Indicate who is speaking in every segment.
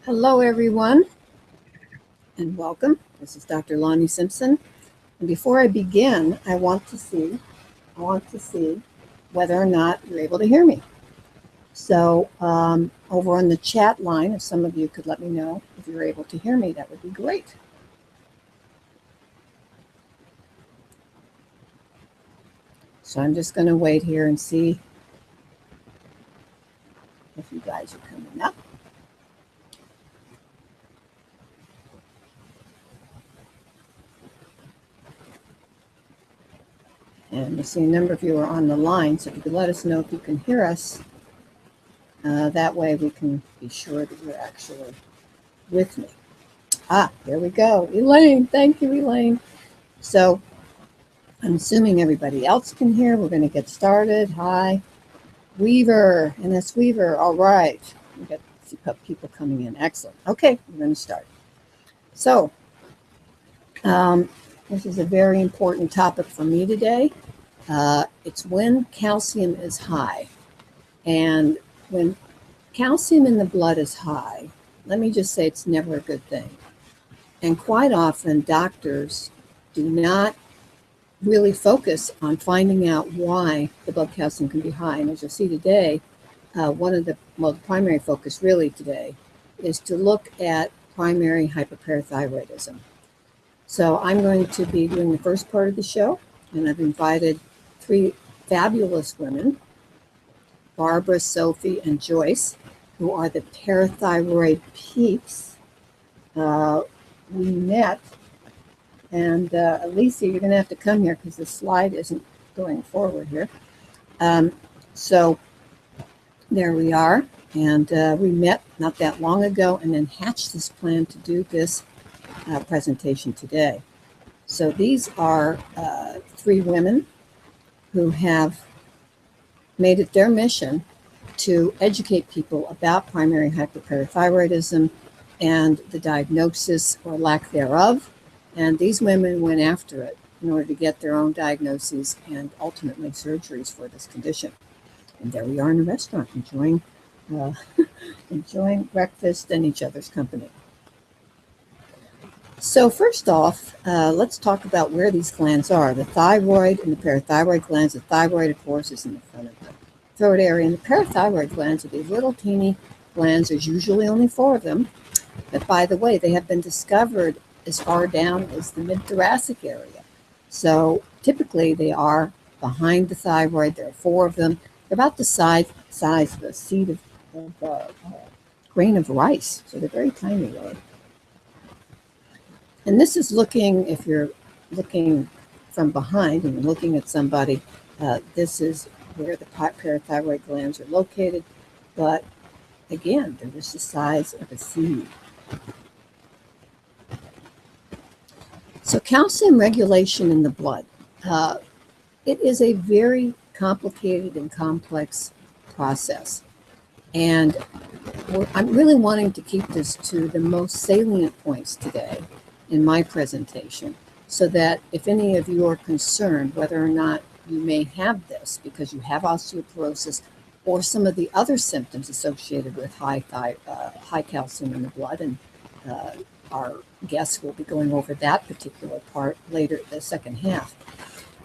Speaker 1: Hello, everyone, and welcome. This is Dr. Lonnie Simpson. And before I begin, I want to see whether or not you're able to hear me. So over on the chat line, if some of you could let me know if you're able to hear me, that would be great. So I'm just going to wait here and see if you guys are coming up. And I see a number of you are on the line, so if you could let us know if you can hear us, that way we can be sure that you're actually with me. There we go. Elaine, thank you, Elaine. So I'm assuming everybody else can hear. We're going to get started. Hi, Weaver, NS Weaver. All right. We got people coming in. Excellent. Okay, we're going to start. So this is a very important topic for me today. It's when calcium is high. And when calcium in the blood is high, let me just say it's never a good thing. And quite often, doctors do not really focus on finding out why the blood calcium can be high. And as you'll see today, the primary focus really today is to look at primary hyperparathyroidism. So I'm going to be doing the first part of the show, and I've invited three fabulous women, Barbara, Sophie, and Joyce, who are the parathyroid peeps. We met, and Alicia, you're going to have to come here because the slide isn't going forward here. So there we are, and we met not that long ago and then hatched this plan to do this presentation today. So these are three women who have made it their mission to educate people about primary hyperparathyroidism and the diagnosis or lack thereof. And these women went after it in order to get their own diagnoses and ultimately surgeries for this condition. And there we are in a restaurant enjoying breakfast and each other's company. So first off, let's talk about where these glands are. The thyroid and the parathyroid glands. The thyroid, of course, is in the front of the throat area. And the parathyroid glands are these little teeny glands. There's usually only 4 of them. But by the way, they have been discovered as far down as the mid-thoracic area. So typically they are behind the thyroid. There are 4 of them. They're about the size of a seed of grain of rice. So they're very tiny, really. And this is looking, if you're looking from behind and you're looking at somebody, this is where the parathyroid glands are located. But again, they're just the size of a seed. So calcium regulation in the blood. It is a very complicated and complex process. And I'm really wanting to keep this to the most salient points today in my presentation, so that if any of you are concerned whether or not you may have this because you have osteoporosis or some of the other symptoms associated with high calcium in the blood, and our guests will be going over that particular part later, the second half.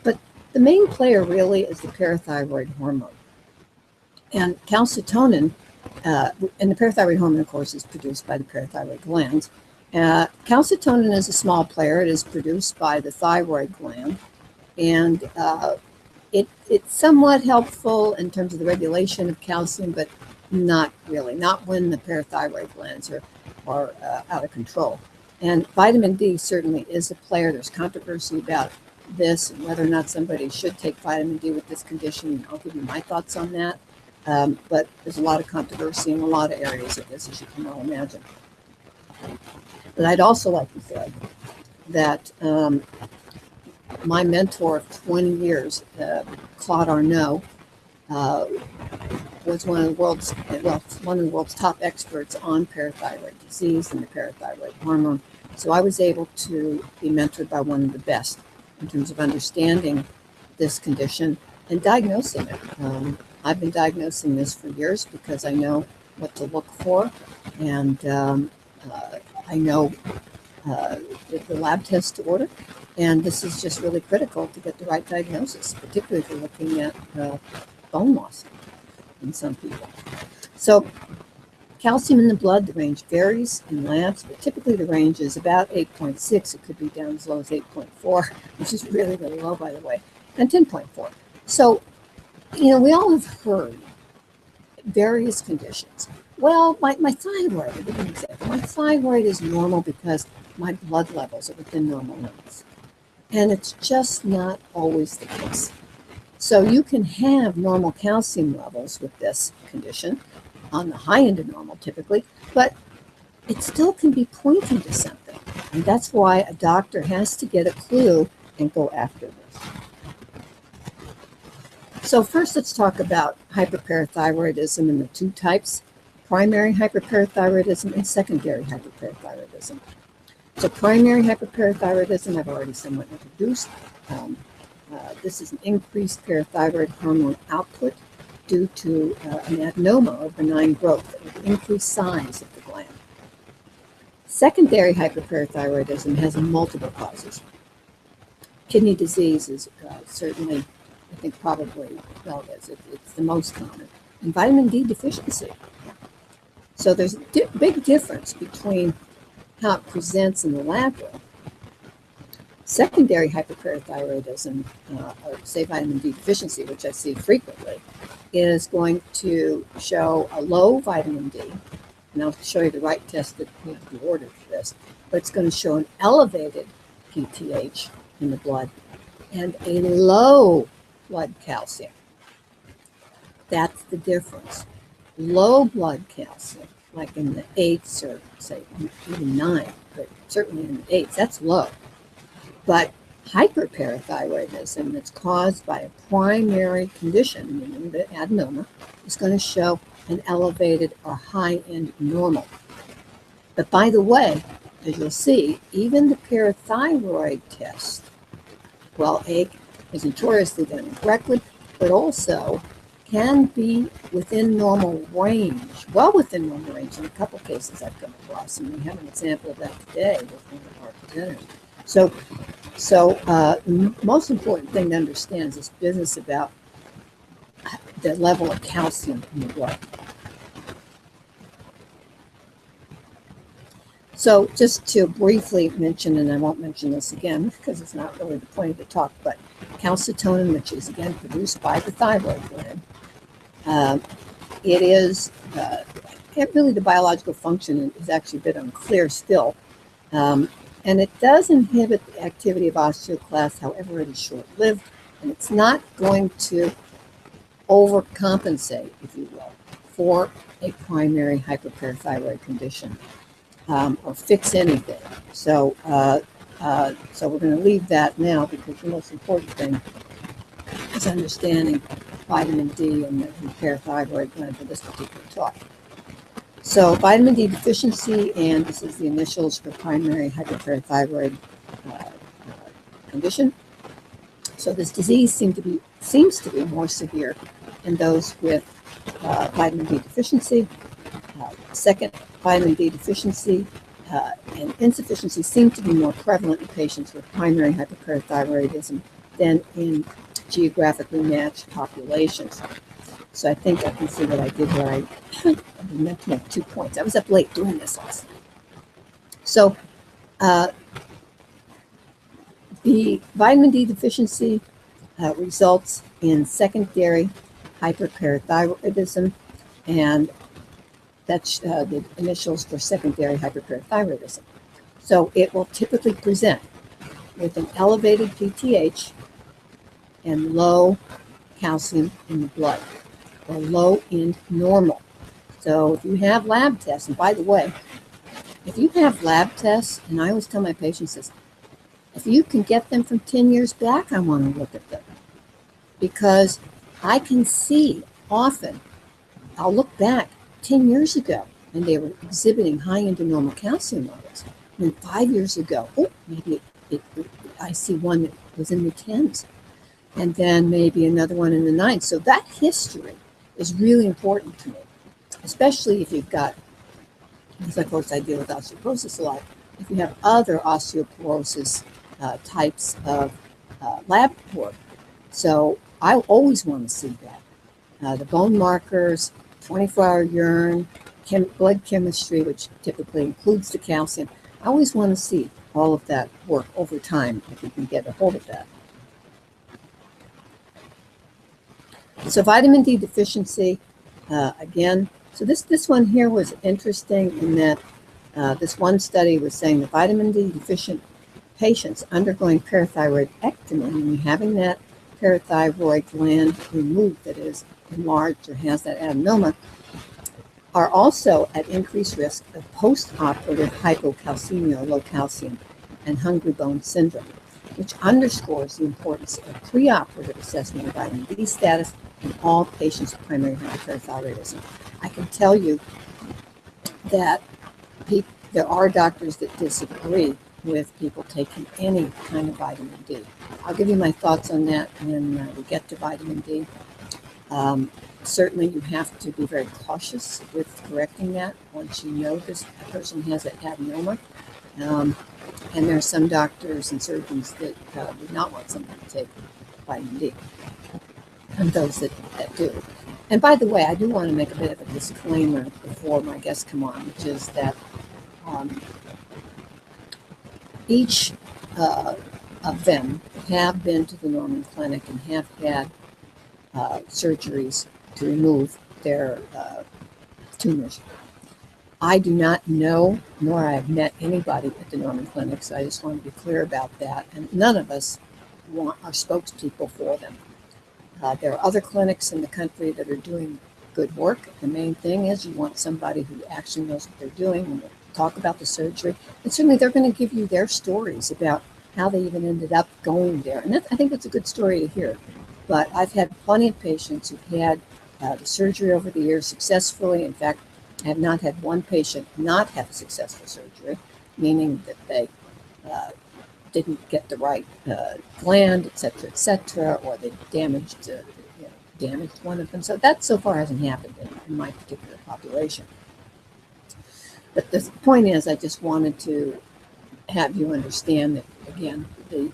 Speaker 1: But the main player really is the parathyroid hormone. And calcitonin, and the parathyroid hormone, of course, is produced by the parathyroid glands. Calcitonin is a small player. It is produced by the thyroid gland, and it's somewhat helpful in terms of the regulation of calcium, but not really, not when the parathyroid glands are out of control. And vitamin D certainly is a player. There's controversy about this and whether or not somebody should take vitamin D with this condition. I'll give you my thoughts on that. But there's a lot of controversy in a lot of areas of this, as you can well imagine. But I'd also like to say that my mentor of 20 years, Claude Arnault, was one of the world's top experts on parathyroid disease and the parathyroid hormone. So I was able to be mentored by one of the best in terms of understanding this condition and diagnosing it. I've been diagnosing this for years because I know what to look for And I know the lab test to order, and this is just really critical to get the right diagnosis, particularly if you're looking at bone loss in some people. So calcium in the blood, the range varies in labs, but typically the range is about 8.6. It could be down as low as 8.4, which is really, really low, by the way, and 10.4. So, we all have heard various conditions. Well, my thyroid, I'll give you an example. My thyroid is normal because my blood levels are within normal limits. And it's just not always the case. So you can have normal calcium levels with this condition, on the high end of normal typically, but it still can be pointing to something. And that's why a doctor has to get a clue and go after this. So first, let's talk about hyperparathyroidism and the two types: primary hyperparathyroidism and secondary hyperparathyroidism. So primary hyperparathyroidism, I've already somewhat introduced. This is an increased parathyroid hormone output due to an adenoma or benign growth that would increase size of the gland. Secondary hyperparathyroidism has multiple causes. Kidney disease is certainly, I think probably, well, it's the most common. And vitamin D deficiency. So there's a big difference between how it presents in the lab world. Secondary hyperparathyroidism, or say vitamin D deficiency, which I see frequently, is going to show a low vitamin D, and I'll show you the right test that needs to be ordered for this, but it's going to show an elevated PTH in the blood and a low blood calcium. That's the difference. Low blood calcium, like in the 8s or say even 9, but certainly in the 8s, that's low. But hyperparathyroidism that's caused by a primary condition, meaning the adenoma, is going to show an elevated or high-end normal. But by the way, as you'll see, even the parathyroid test, well, A, is notoriously done incorrectly, but also can be within normal range, well within normal range in a couple cases I've come across, and we have an example of that today with one of our presenters. So the most important thing to understand is this business about the level of calcium in the blood. So just to briefly mention, and I won't mention this again because it's not really the point of the talk, but calcitonin, which is again produced by the thyroid gland, it is really the biological function is actually a bit unclear still. And it does inhibit the activity of osteoclasts, however, it is short-lived, and it's not going to overcompensate, if you will, for a primary hyperparathyroid condition or fix anything. So we're going to leave that now because the most important thing is understanding vitamin D and the parathyroid gland for this particular talk. So vitamin D deficiency, and this is the initials for primary hyperparathyroid condition. So this disease seems to be more severe in those with vitamin D deficiency. Second, vitamin D deficiency and insufficiency seem to be more prevalent in patients with primary hyperparathyroidism than in geographically matched populations. So I think I can see what I did here. I meant to make 2 points. I was up late doing this last night. So the vitamin D deficiency results in secondary hyperparathyroidism, and that's the initials for secondary hyperparathyroidism. So it will typically present with an elevated PTH and low calcium in the blood, or low end normal. So if you have lab tests, and by the way, if you have lab tests, and I always tell my patients this, if you can get them from 10 years back, I want to look at them. Because I can see often, I'll look back 10 years ago, and they were exhibiting high end normal calcium levels. And then 5 years ago, maybe I see one that was in the 10s. And then maybe another one in the 9s. So that history is really important to me, especially if you've got because of course I deal with osteoporosis a lot. If you have other osteoporosis types of lab work, so I always want to see that. The bone markers, 24-hour urine, blood chemistry, which typically includes the calcium. I always want to see all of that work over time if you can get a hold of that. So vitamin D deficiency, again, so this one here was interesting in that this one study was saying that vitamin D deficient patients undergoing parathyroidectomy, and having that parathyroid gland removed that is enlarged or has that adenoma, are also at increased risk of post-operative hypocalcemia, or low calcium, and hungry bone syndrome, which underscores the importance of preoperative assessment of vitamin D status in all patients with primary hyperparathyroidism. I can tell you that there are doctors that disagree with people taking any kind of vitamin D. I'll give you my thoughts on that when we get to vitamin D. Certainly you have to be very cautious with correcting that once you know this person has an adenoma. And there are some doctors and surgeons that would not want someone to take vitamin D, and those that do. And by the way, I do want to make a bit of a disclaimer before my guests come on, which is that each of them have been to the Norman Clinic and have had surgeries to remove their tumors. I do not know, nor I have met anybody at the Norman Clinic, so I just want to be clear about that. And none of us are spokespeople for them. There are other clinics in the country that are doing good work. The main thing is you want somebody who actually knows what they're doing and will talk about the surgery. And certainly they're going to give you their stories about how they even ended up going there. And I think that's a good story to hear. But I've had plenty of patients who've had the surgery over the years successfully. In fact, I have not had one patient not have a successful surgery, meaning that they didn't get the right gland, et cetera, or they damaged one of them. So that so far hasn't happened in my particular population. But the point is, I just wanted to have you understand that, again,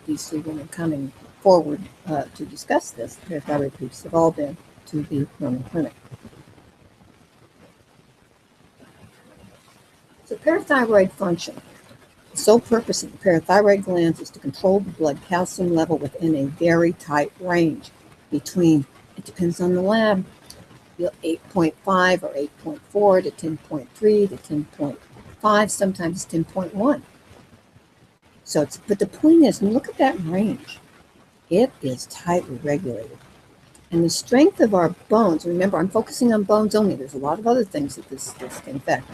Speaker 1: these three women coming forward to discuss this, parathyroid peaks, have all been to the Norman Clinic. So parathyroid function. The sole purpose of the parathyroid glands is to control the blood calcium level within a very tight range between, it depends on the lab, 8.5 or 8.4 to 10.3 to 10.5, sometimes 10.1. So but the point is, look at that range. It is tightly regulated. And the strength of our bones, remember, I'm focusing on bones only. There's a lot of other things that this can affect.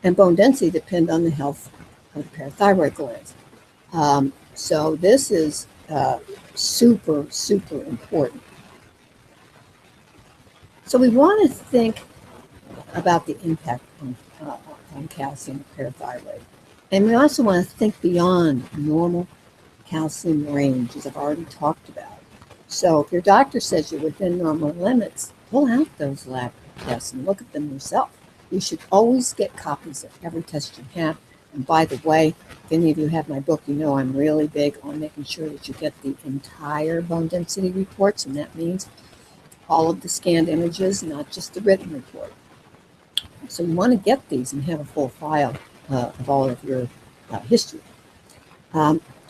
Speaker 1: And bone density depend on the health of the parathyroid glands. So this is super, super important. So we want to think about the impact on calcium parathyroid. And we also want to think beyond normal calcium range, as I've already talked about. So if your doctor says you're within normal limits, pull out those lab tests and look at them yourself. You should always get copies of every test you have. And by the way, if any of you have my book, you know I'm really big on making sure that you get the entire bone density reports, and that means all of the scanned images, not just the written report. So you want to get these and have a full file of all of your history.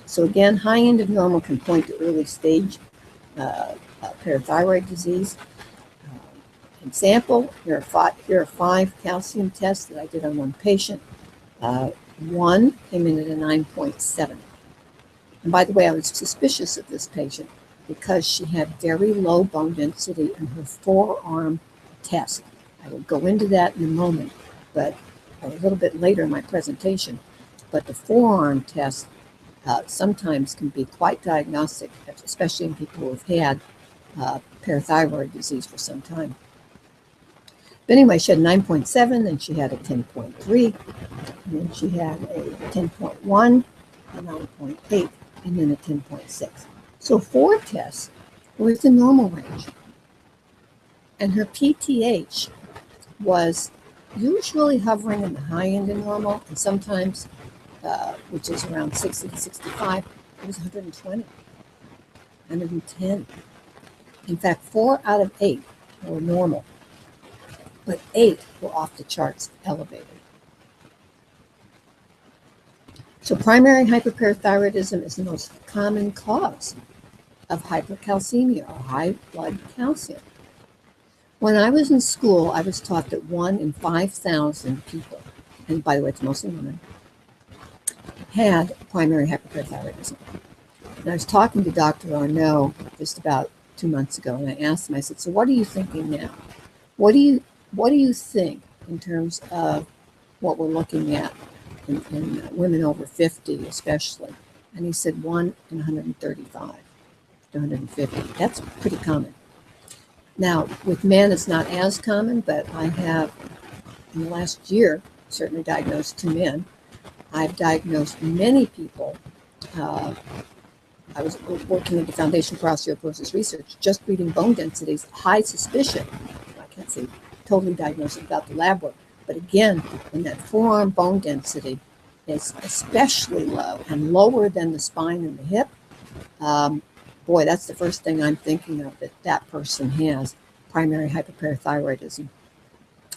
Speaker 1: So again, high end of normal can point to early stage parathyroid disease. Example, here are 5 calcium tests that I did on one patient. One came in at a 9.7. And by the way, I was suspicious of this patient because she had very low bone density in her forearm test. I will go into that in a moment, but a little bit later in my presentation. But the forearm test sometimes can be quite diagnostic, especially in people who have had parathyroid disease for some time. But anyway, she had a 9.7, then she had a 10.3, and then she had a 10.1, a 9.8, and then a 10.6. So 4 tests were within normal range. And her PTH was usually hovering in the high end of normal, and sometimes, which is around 60 to 65, it was 120, 110. In fact, 4 out of 8 were normal, but 8 were off the charts elevated. So primary hyperparathyroidism is the most common cause of hypercalcemia or high blood calcium. When I was in school, I was taught that 1 in 5,000 people, and by the way, it's mostly women, had primary hyperparathyroidism. And I was talking to Dr. Arnaud just about 2 months ago, and I asked him, I said, so what are you thinking now? What do you think in terms of what we're looking at in women over 50 especially? And he said 1 in 135 to 150. That's pretty common. Now, with men, it's not as common, but I have, in the last year, certainly diagnosed 2 men. I've diagnosed many people. I was working at the Foundation for Osteoporosis Research, just reading bone densities, high suspicion. I can't say totally diagnosed without the lab work, but again, when that forearm bone density is especially low and lower than the spine and the hip, boy, that's the first thing I'm thinking of, that person has primary hyperparathyroidism.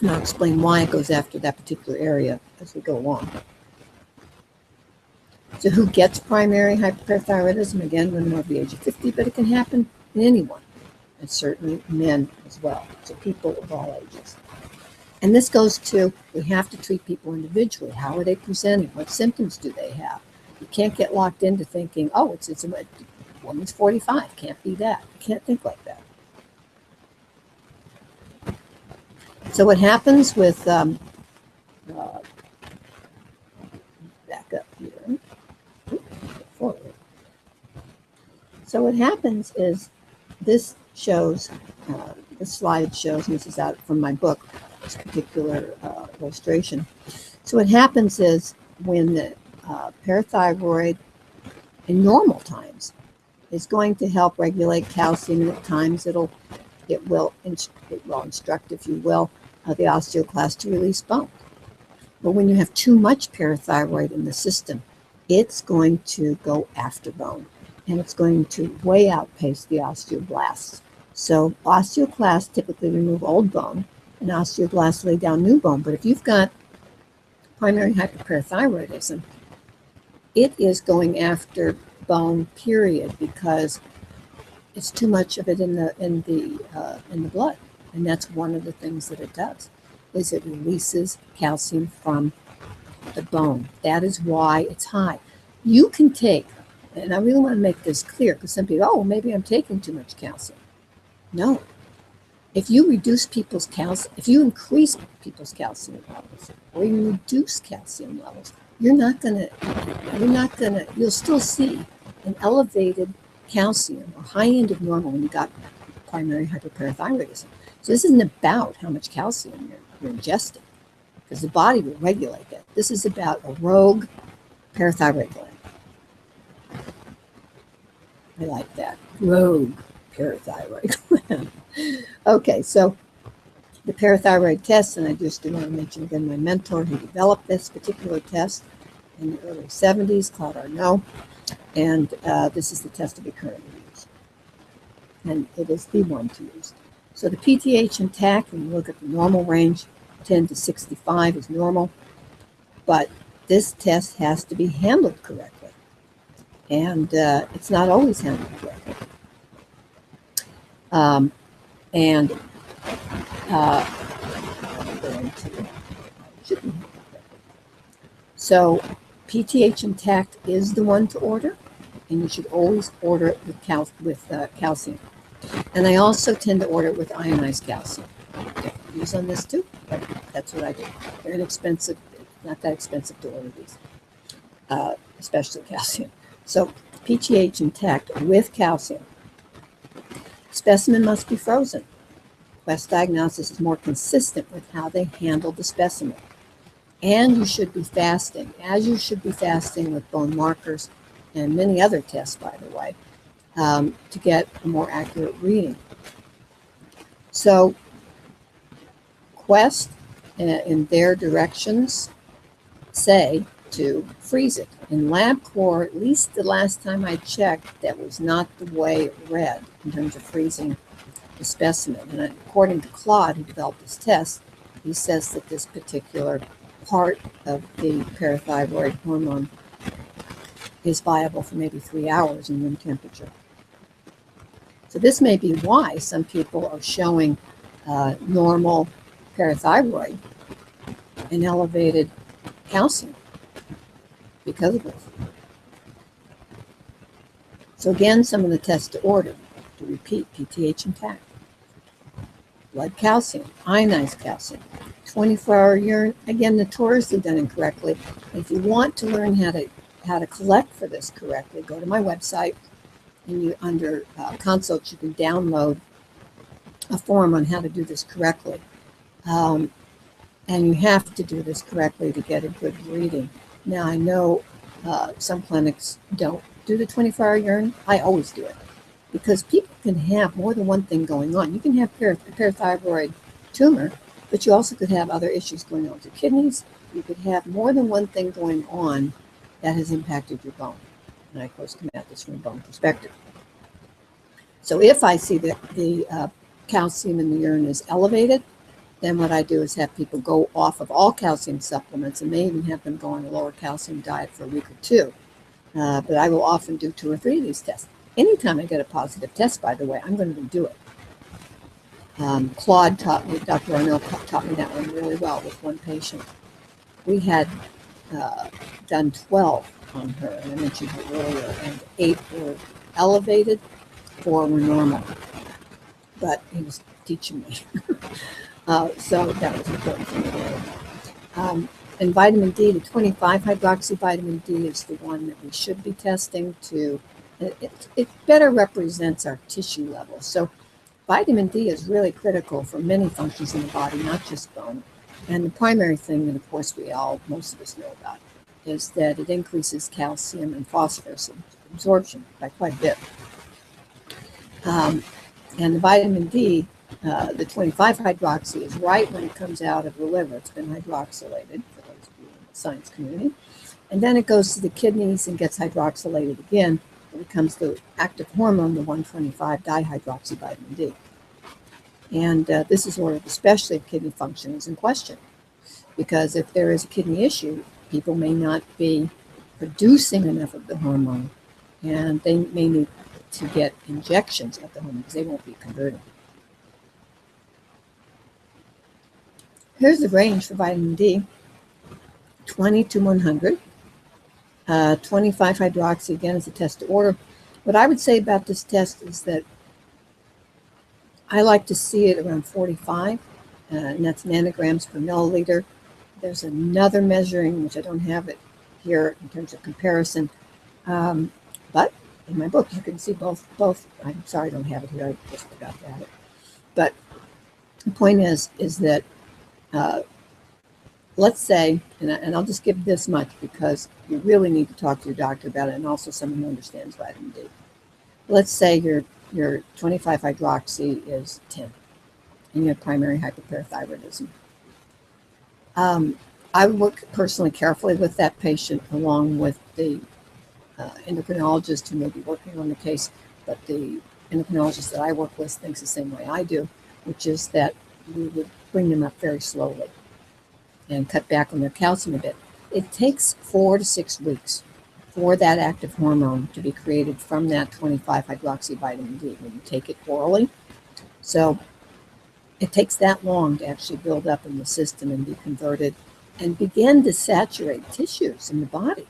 Speaker 1: And I'll explain why it goes after that particular area as we go along. So who gets primary hyperparathyroidism? Again, women over the age of 50, but it can happen in anyone, and certainly men as well, so people of all ages. And this goes to, we have to treat people individually. How are they presenting? What symptoms do they have? You can't get locked into thinking, oh, it's a woman's 45, can't be that. You can't think like that. So what happens with, back up here, forward. So what happens is this shows, this slide shows, and this is out from my book, this particular illustration. So what happens is when the parathyroid in normal times is going to help regulate calcium, and at times it will instruct, if you will, the osteoclast to release bone. But when you have too much parathyroid in the system, it's going to go after bone, and it's going to way outpace the osteoblasts. So osteoclasts typically remove old bone, and osteoblasts lay down new bone. But if you've got primary hyperparathyroidism, it is going after bone, period, because it's too much of it in the blood, and that's one of the things that it does, is it releases calcium from the bone. That is why it's high. You can take, and I really want to make this clear, because some people, oh, maybe I'm taking too much calcium. No. If you reduce people's calcium, if you increase people's calcium levels, or you reduce calcium levels, you'll still see an elevated calcium or high end of normal when you got primary hyperparathyroidism. So this isn't about how much calcium you're ingesting, because the body will regulate that. This is about a rogue parathyroid gland. I like that. Rogue parathyroid gland. Okay, so the parathyroid test, and I just want to mention again my mentor who developed this particular test in the early 70s, Claude Arnaud, and this is the test that we currently use. And it is the one to use. So the PTH intact, when you look at the normal range, 10 to 65 is normal, but this test has to be handled correctly, and it's not always handled correctly. So PTH intact is the one to order, and you should always order it with calcium. And I also tend to order it with ionized calcium. Different views on this too, but that's what I do. They're inexpensive, not that expensive to order these, especially calcium. So PTH intact with calcium. Specimen must be frozen. Quest Diagnostics is more consistent with how they handle the specimen. And you should be fasting, as you should be fasting with bone markers and many other tests, by the way, to get a more accurate reading. So Quest in their directions say to freeze it. In LabCorp, at least the last time I checked, that was not the way it read in terms of freezing the specimen. And according to Claude, who developed this test, he says that this particular part of the parathyroid hormone is viable for maybe 3 hours in room temperature. So this may be why some people are showing normal parathyroid and elevated calcium because of this. So again, some of the tests to order, to repeat, PTH intact, blood calcium, ionized calcium, 24-hour urine, again, notoriously done incorrectly. If you want to learn how to collect for this correctly, go to my website, and you under consults, you can download a form on how to do this correctly. And you have to do this correctly to get a good reading. Now, I know some clinics don't do the 24-hour urine. I always do it because people can have more than one thing going on. You can have a parathyroid tumor, but you also could have other issues going on with your kidneys. You could have more than one thing going on that has impacted your bone. And I, of course, come at this from a bone perspective. So if I see that the calcium in the urine is elevated, then what I do is have people go off of all calcium supplements and may even have them go on a lower calcium diet for a week or two. But I will often do 2 or 3 of these tests. Anytime I get a positive test, by the way, I'm going to do it. Claude taught me, Dr. Arnell taught me that one really well with one patient. We had done 12 on her, and I mentioned her earlier, and 8 were elevated, 4 were normal. But he was teaching me. So that was important for me to and vitamin D, the 25 hydroxy vitamin D is the one that we should be testing to, it better represents our tissue level. So vitamin D is really critical for many functions in the body, not just bone. And the primary thing that, of course, most of us know about is that it increases calcium and phosphorus absorption by quite a bit. And the vitamin D, the 25 hydroxy, is right when it comes out of the liver. It's been hydroxylated, for those of you in the science community. And then it goes to the kidneys and gets hydroxylated again. It becomes the active hormone, the 125 dihydroxy vitamin D. And this is ordered especially if kidney function is in question. Because if there is a kidney issue, people may not be producing enough of the hormone, and they may need to get injections of the hormone because they won't be converted. Here's the range for vitamin D, 20 to 100. 25 hydroxy, again, is a test to order. What I would say about this test is that I like to see it around 45, and that's nanograms per milliliter. There's another measuring, which I don't have it here in terms of comparison, but in my book you can see both. I'm sorry I don't have it here, I just forgot to have it. But the point is that let's say, and I'll just give this much because you really need to talk to your doctor about it, and also someone who understands vitamin D. Let's say your 25 hydroxy is 10, and you have primary hyperparathyroidism. I would work personally carefully with that patient along with the endocrinologist who may be working on the case, but the endocrinologist that I work with thinks the same way I do, which is that we would bring them up very slowly and cut back on their calcium a bit. It takes 4 to 6 weeks for that active hormone to be created from that 25 hydroxy vitamin D when you take it orally. So it takes that long to actually build up in the system and be converted and begin to saturate tissues in the body.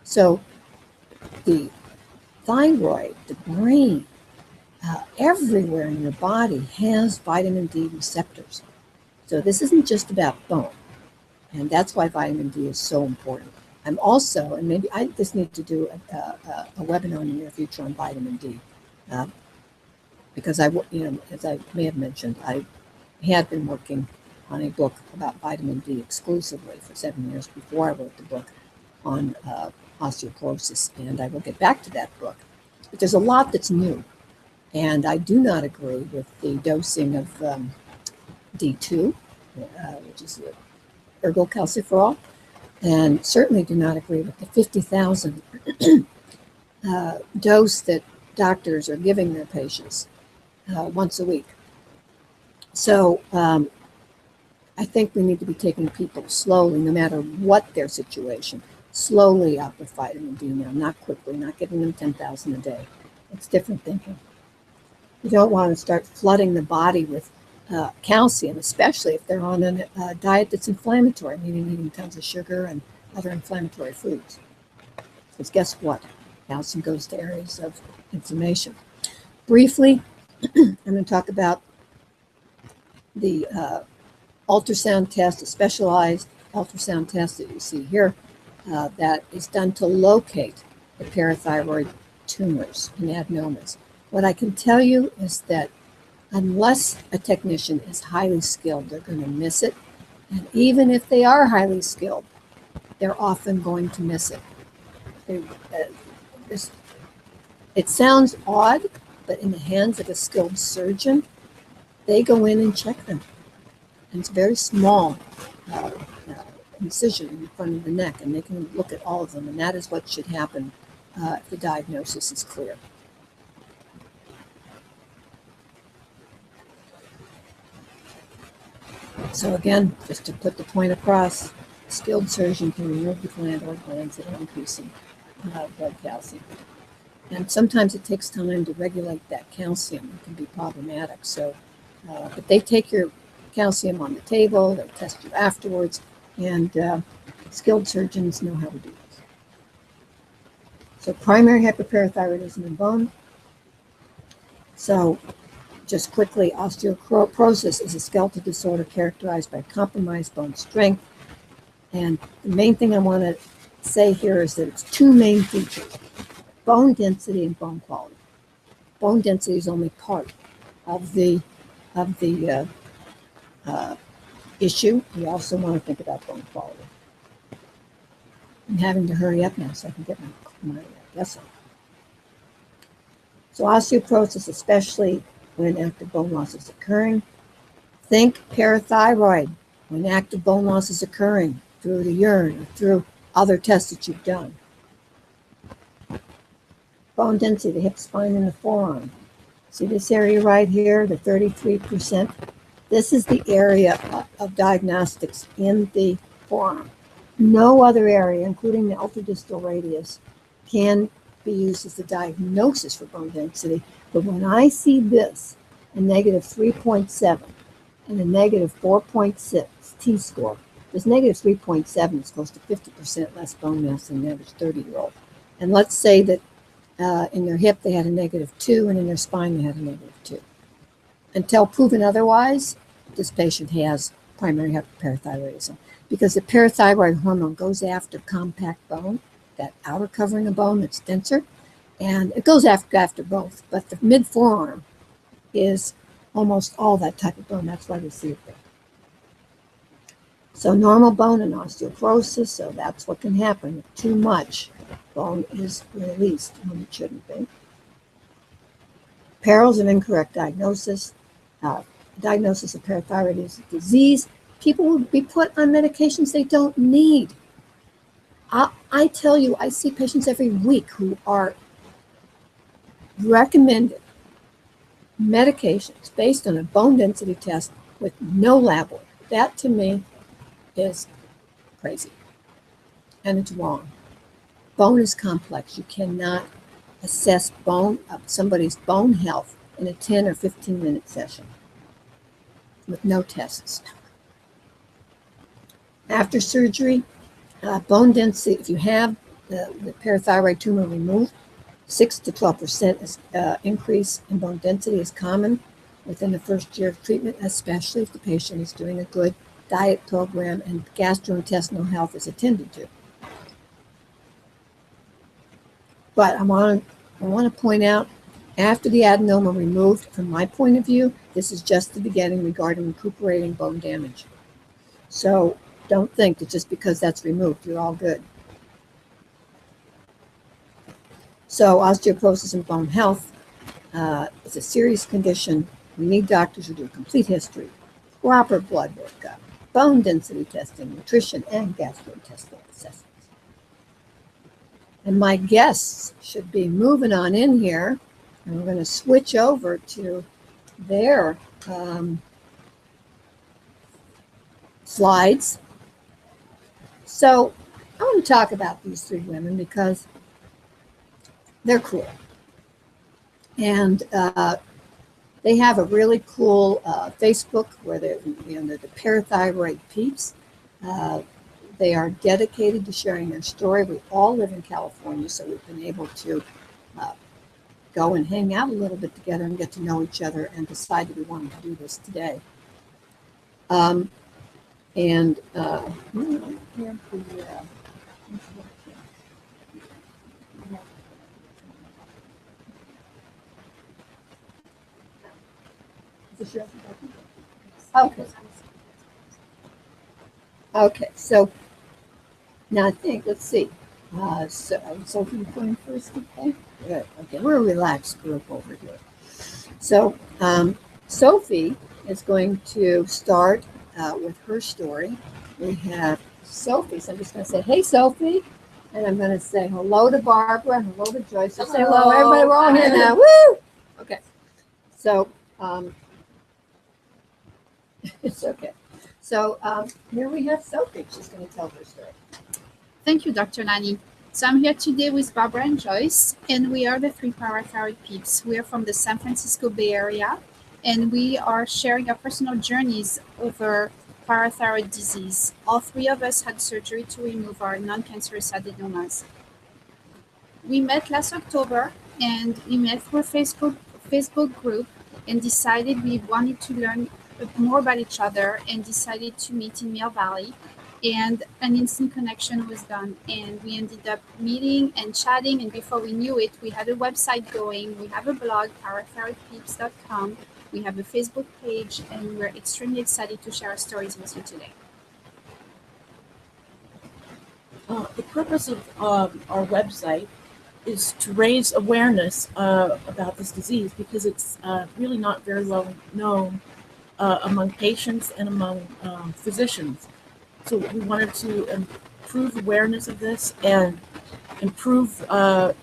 Speaker 1: So the thyroid, the brain, everywhere in your body has vitamin D receptors. So this isn't just about bone. And that's why vitamin D is so important. I'm also, and maybe I just need to do a webinar in the near future on vitamin D, because as I may have mentioned, I had been working on a book about vitamin D exclusively for 7 years before I wrote the book on osteoporosis, and I will get back to that book. But there's a lot that's new, and I do not agree with the dosing of D2. which is ergocalciferol, and certainly do not agree with the 50,000 dose that doctors are giving their patients once a week. So I think we need to be taking people slowly, no matter what their situation, slowly up with vitamin D now, not quickly, not giving them 10,000 a day. It's different thinking. You don't want to start flooding the body with calcium, especially if they're on a diet that's inflammatory, meaning eating tons of sugar and other inflammatory foods. Because guess what? Calcium goes to areas of inflammation. Briefly, I'm going to talk about the ultrasound test, a specialized ultrasound test that you see here that is done to locate the parathyroid tumors and adenomas. What I can tell you is that unless a technician is highly skilled, they're going to miss it. And even if they are highly skilled, they're often going to miss it. It sounds odd, but in the hands of a skilled surgeon, they go in and check them. And it's a very small incision in the front of the neck, and they can look at all of them, and that is what should happen if the diagnosis is clear. So again, just to put the point across, a skilled surgeon can remove the gland or glands that are increasing blood calcium. And sometimes it takes time to regulate that calcium. It can be problematic. So, but they take your calcium on the table, they test you afterwards, and skilled surgeons know how to do this. So primary hyperparathyroidism in bone. So just quickly, osteoporosis is a skeletal disorder characterized by compromised bone strength. And the main thing I want to say here is that it's two main features: bone density and bone quality. Bone density is only part of the issue. We also want to think about bone quality. I'm having to hurry up now so I can get my guess on. So osteoporosis, especially when active bone loss is occurring. Think parathyroid when active bone loss is occurring through the urine or through other tests that you've done. Bone density, the hip, spine, and the forearm. See this area right here, the 33%? This is the area of diagnostics in the forearm. No other area, including the ultradistal radius, can be used as the diagnosis for bone density. But when I see this, a negative 3.7 and a negative 4.6 T-score, this negative 3.7 is close to 50% less bone mass than an average 30-year-old. And let's say that in their hip they had a negative 2 and in their spine they had a negative 2. Until proven otherwise, this patient has primary hyperparathyroidism because the parathyroid hormone goes after compact bone, that outer covering of bone that's denser, and it goes after both. But the mid-forearm is almost all that type of bone. That's why we see it there. So normal bone and osteoporosis, so that's what can happen. Too much bone is released when it shouldn't be. Perils of incorrect diagnosis. Diagnosis of parathyroidism disease. People will be put on medications they don't need. I tell you, I see patients every week who are recommended medications based on a bone density test with no lab work. That to me is crazy, and it's wrong. Bone is complex. You cannot assess somebody's bone health in a 10 or 15-minute session with no tests. After surgery, bone density, if you have the parathyroid tumor removed, 6 to 12% increase in bone density is common within the first year of treatment, especially if the patient is doing a good diet program and gastrointestinal health is attended to. But I want to point out, after the adenoma removed, from my point of view, this is just the beginning regarding recuperating bone damage. So don't think that just because that's removed, you're all good. So osteoporosis and bone health is a serious condition. We need doctors who do a complete history. Of proper blood workup, bone density testing, nutrition, and gastrointestinal assessments. And my guests should be moving on in here, and we're going to switch over to their slides. So I want to talk about these three women because they're cool. And they have a really cool Facebook where they're the parathyroid peeps. They are dedicated to sharing their story. We all live in California, so we've been able to go and hang out a little bit together and get to know each other and decided we wanted to do this today. Okay, so now I think, let's see. Sophie going first, okay? Good. Okay, we're a relaxed group over here. So Sophie is going to start with her story. We have Sophie, so I'm just going to say, hey, Sophie. And I'm going to say hello to Barbara and hello to Joyce. So say hello, everybody. We're all here now. Woo! Okay. So it's okay. So here we have Sophie. She's going to tell her story.
Speaker 2: Thank you, Dr. Nani. So I'm here today with Barbara and Joyce, and we are the three parathyroid peeps. We are from the San Francisco Bay Area, and we are sharing our personal journeys over parathyroid disease. All three of us had surgery to remove our non-cancerous adenomas. We met last October, and we met through a Facebook group and decided we wanted to learn more about each other and decided to meet in Mill Valley. And an instant connection was done, and we ended up meeting and chatting, and before we knew it, we had a website going, we have a blog, parathyroidpeeps.com, we have a Facebook page, and we're extremely excited to share our stories with you today.
Speaker 3: The purpose of our website is to raise awareness about this disease because it's really not very well known among patients and among physicians. So we wanted to improve awareness of this and improve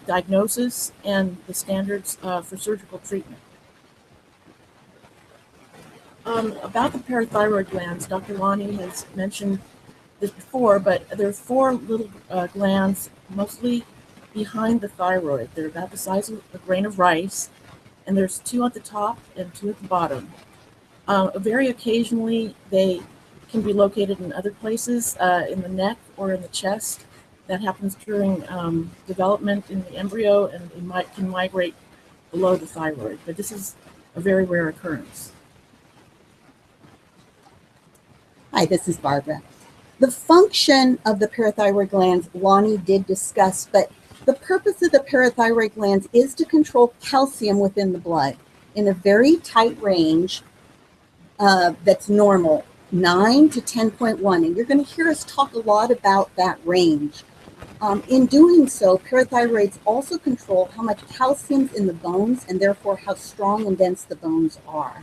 Speaker 3: diagnosis and the standards for surgical treatment. About the parathyroid glands, Dr. Lani has mentioned this before, but there are four little glands, mostly behind the thyroid. They're about the size of a grain of rice, and there's two at the top and two at the bottom. Very occasionally, they can be located in other places, in the neck or in the chest. That happens during development in the embryo, and it can migrate below the thyroid, but this is a very rare occurrence.
Speaker 4: Hi, this is Barbara. The function of the parathyroid glands, Lonnie did discuss, but the purpose of the parathyroid glands is to control calcium within the blood in a very tight range that's normal, 9 to 10.1, and you're going to hear us talk a lot about that range. In doing so, parathyroids also control how much calcium's in the bones and therefore how strong and dense the bones are.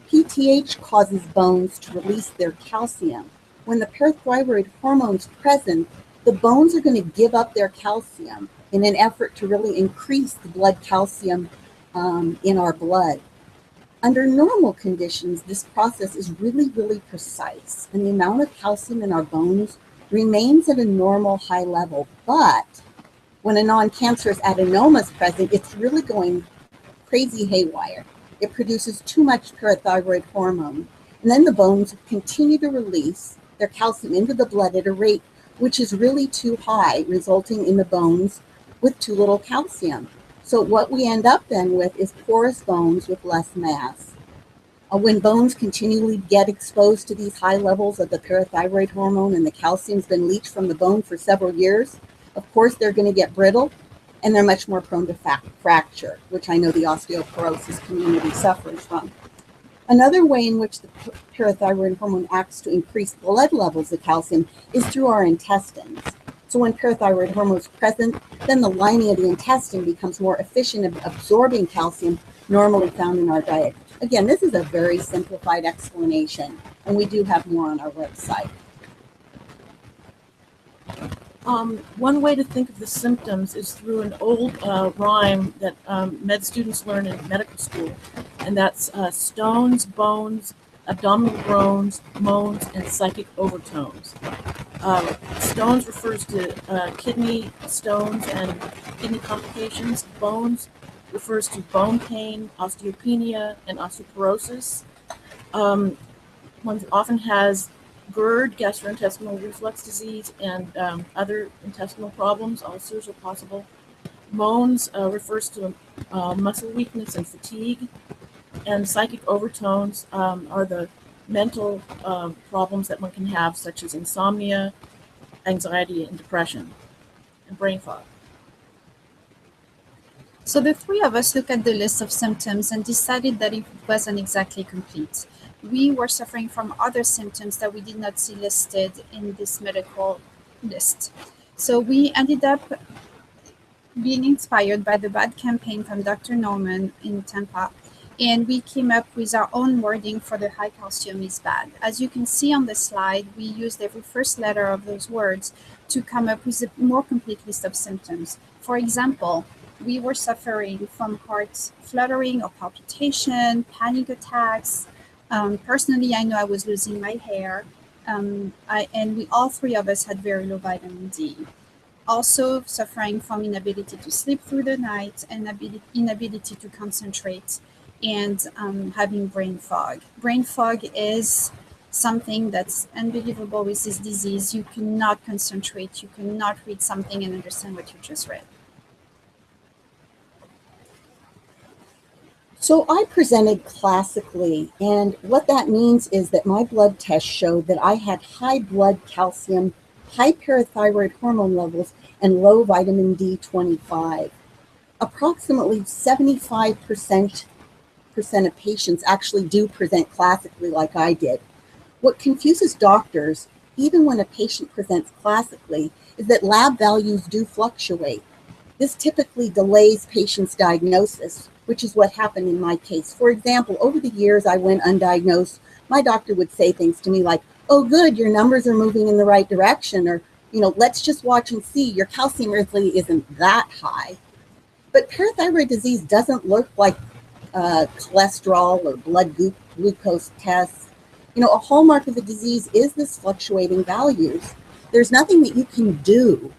Speaker 4: PTH causes bones to release their calcium. When the parathyroid hormone's present, the bones are going to give up their calcium in an effort to really increase the blood calcium in our blood. Under normal conditions, this process is really, really precise, and the amount of calcium in our bones remains at a normal high level. But when a non-cancerous adenoma is present, it's really going crazy haywire. It produces too much parathyroid hormone, and then the bones continue to release their calcium into the blood at a rate which is really too high, resulting in the bones with too little calcium. So what we end up then with is porous bones with less mass. When bones continually get exposed to these high levels of the parathyroid hormone and the calcium's been leached from the bone for several years, of course they're going to get brittle and they're much more prone to fracture, which I know the osteoporosis community suffers from. Another way in which the parathyroid hormone acts to increase blood levels of calcium is through our intestines. So when parathyroid hormone is present, then the lining of the intestine becomes more efficient at absorbing calcium normally found in our diet. Again, this is a very simplified explanation, and we do have more on our website.
Speaker 3: One way to think of the symptoms is through an old rhyme that med students learn in medical school, and that's stones, bones, abdominal groans, moans, and psychic overtones. Stones refers to kidney stones and kidney complications. Bones refers to bone pain, osteopenia, and osteoporosis. One often has GERD, gastrointestinal reflux disease, and other intestinal problems. Ulcers are possible. Moans refers to muscle weakness and fatigue. And psychic overtones are the mental problems that one can have, such as insomnia, anxiety, and depression, and brain fog.
Speaker 2: So the three of us looked at the list of symptoms and decided that it wasn't exactly complete. We were suffering from other symptoms that we did not see listed in this medical list. So we ended up being inspired by the bad campaign from Dr. Norman in Tampa, and we came up with our own wording for the high calcium is bad. As you can see on the slide, we used every first letter of those words to come up with a more complete list of symptoms. For example, we were suffering from heart fluttering or palpitation, panic attacks. Personally, I know I was losing my hair, and all three of us had very low vitamin D. Also suffering from inability to sleep through the night and inability to concentrate, and having brain fog. Brain fog is something that's unbelievable with this disease. You cannot concentrate, you cannot read something and understand what you just read.
Speaker 4: So I presented classically, and what that means is that my blood test showed that I had high blood calcium, high parathyroid hormone levels, and low vitamin D25. Approximately 75% of patients actually do present classically like I did. What confuses doctors, even when a patient presents classically, is that lab values do fluctuate. This typically delays patients' diagnosis, which is what happened in my case. For example, over the years I went undiagnosed. My doctor would say things to me like, "Oh, good, your numbers are moving in the right direction," or, "Let's just watch and see. Your calcium really isn't that high." But parathyroid disease doesn't look like cholesterol or blood glucose tests. A hallmark of the disease is this fluctuating values. There's nothing that you can do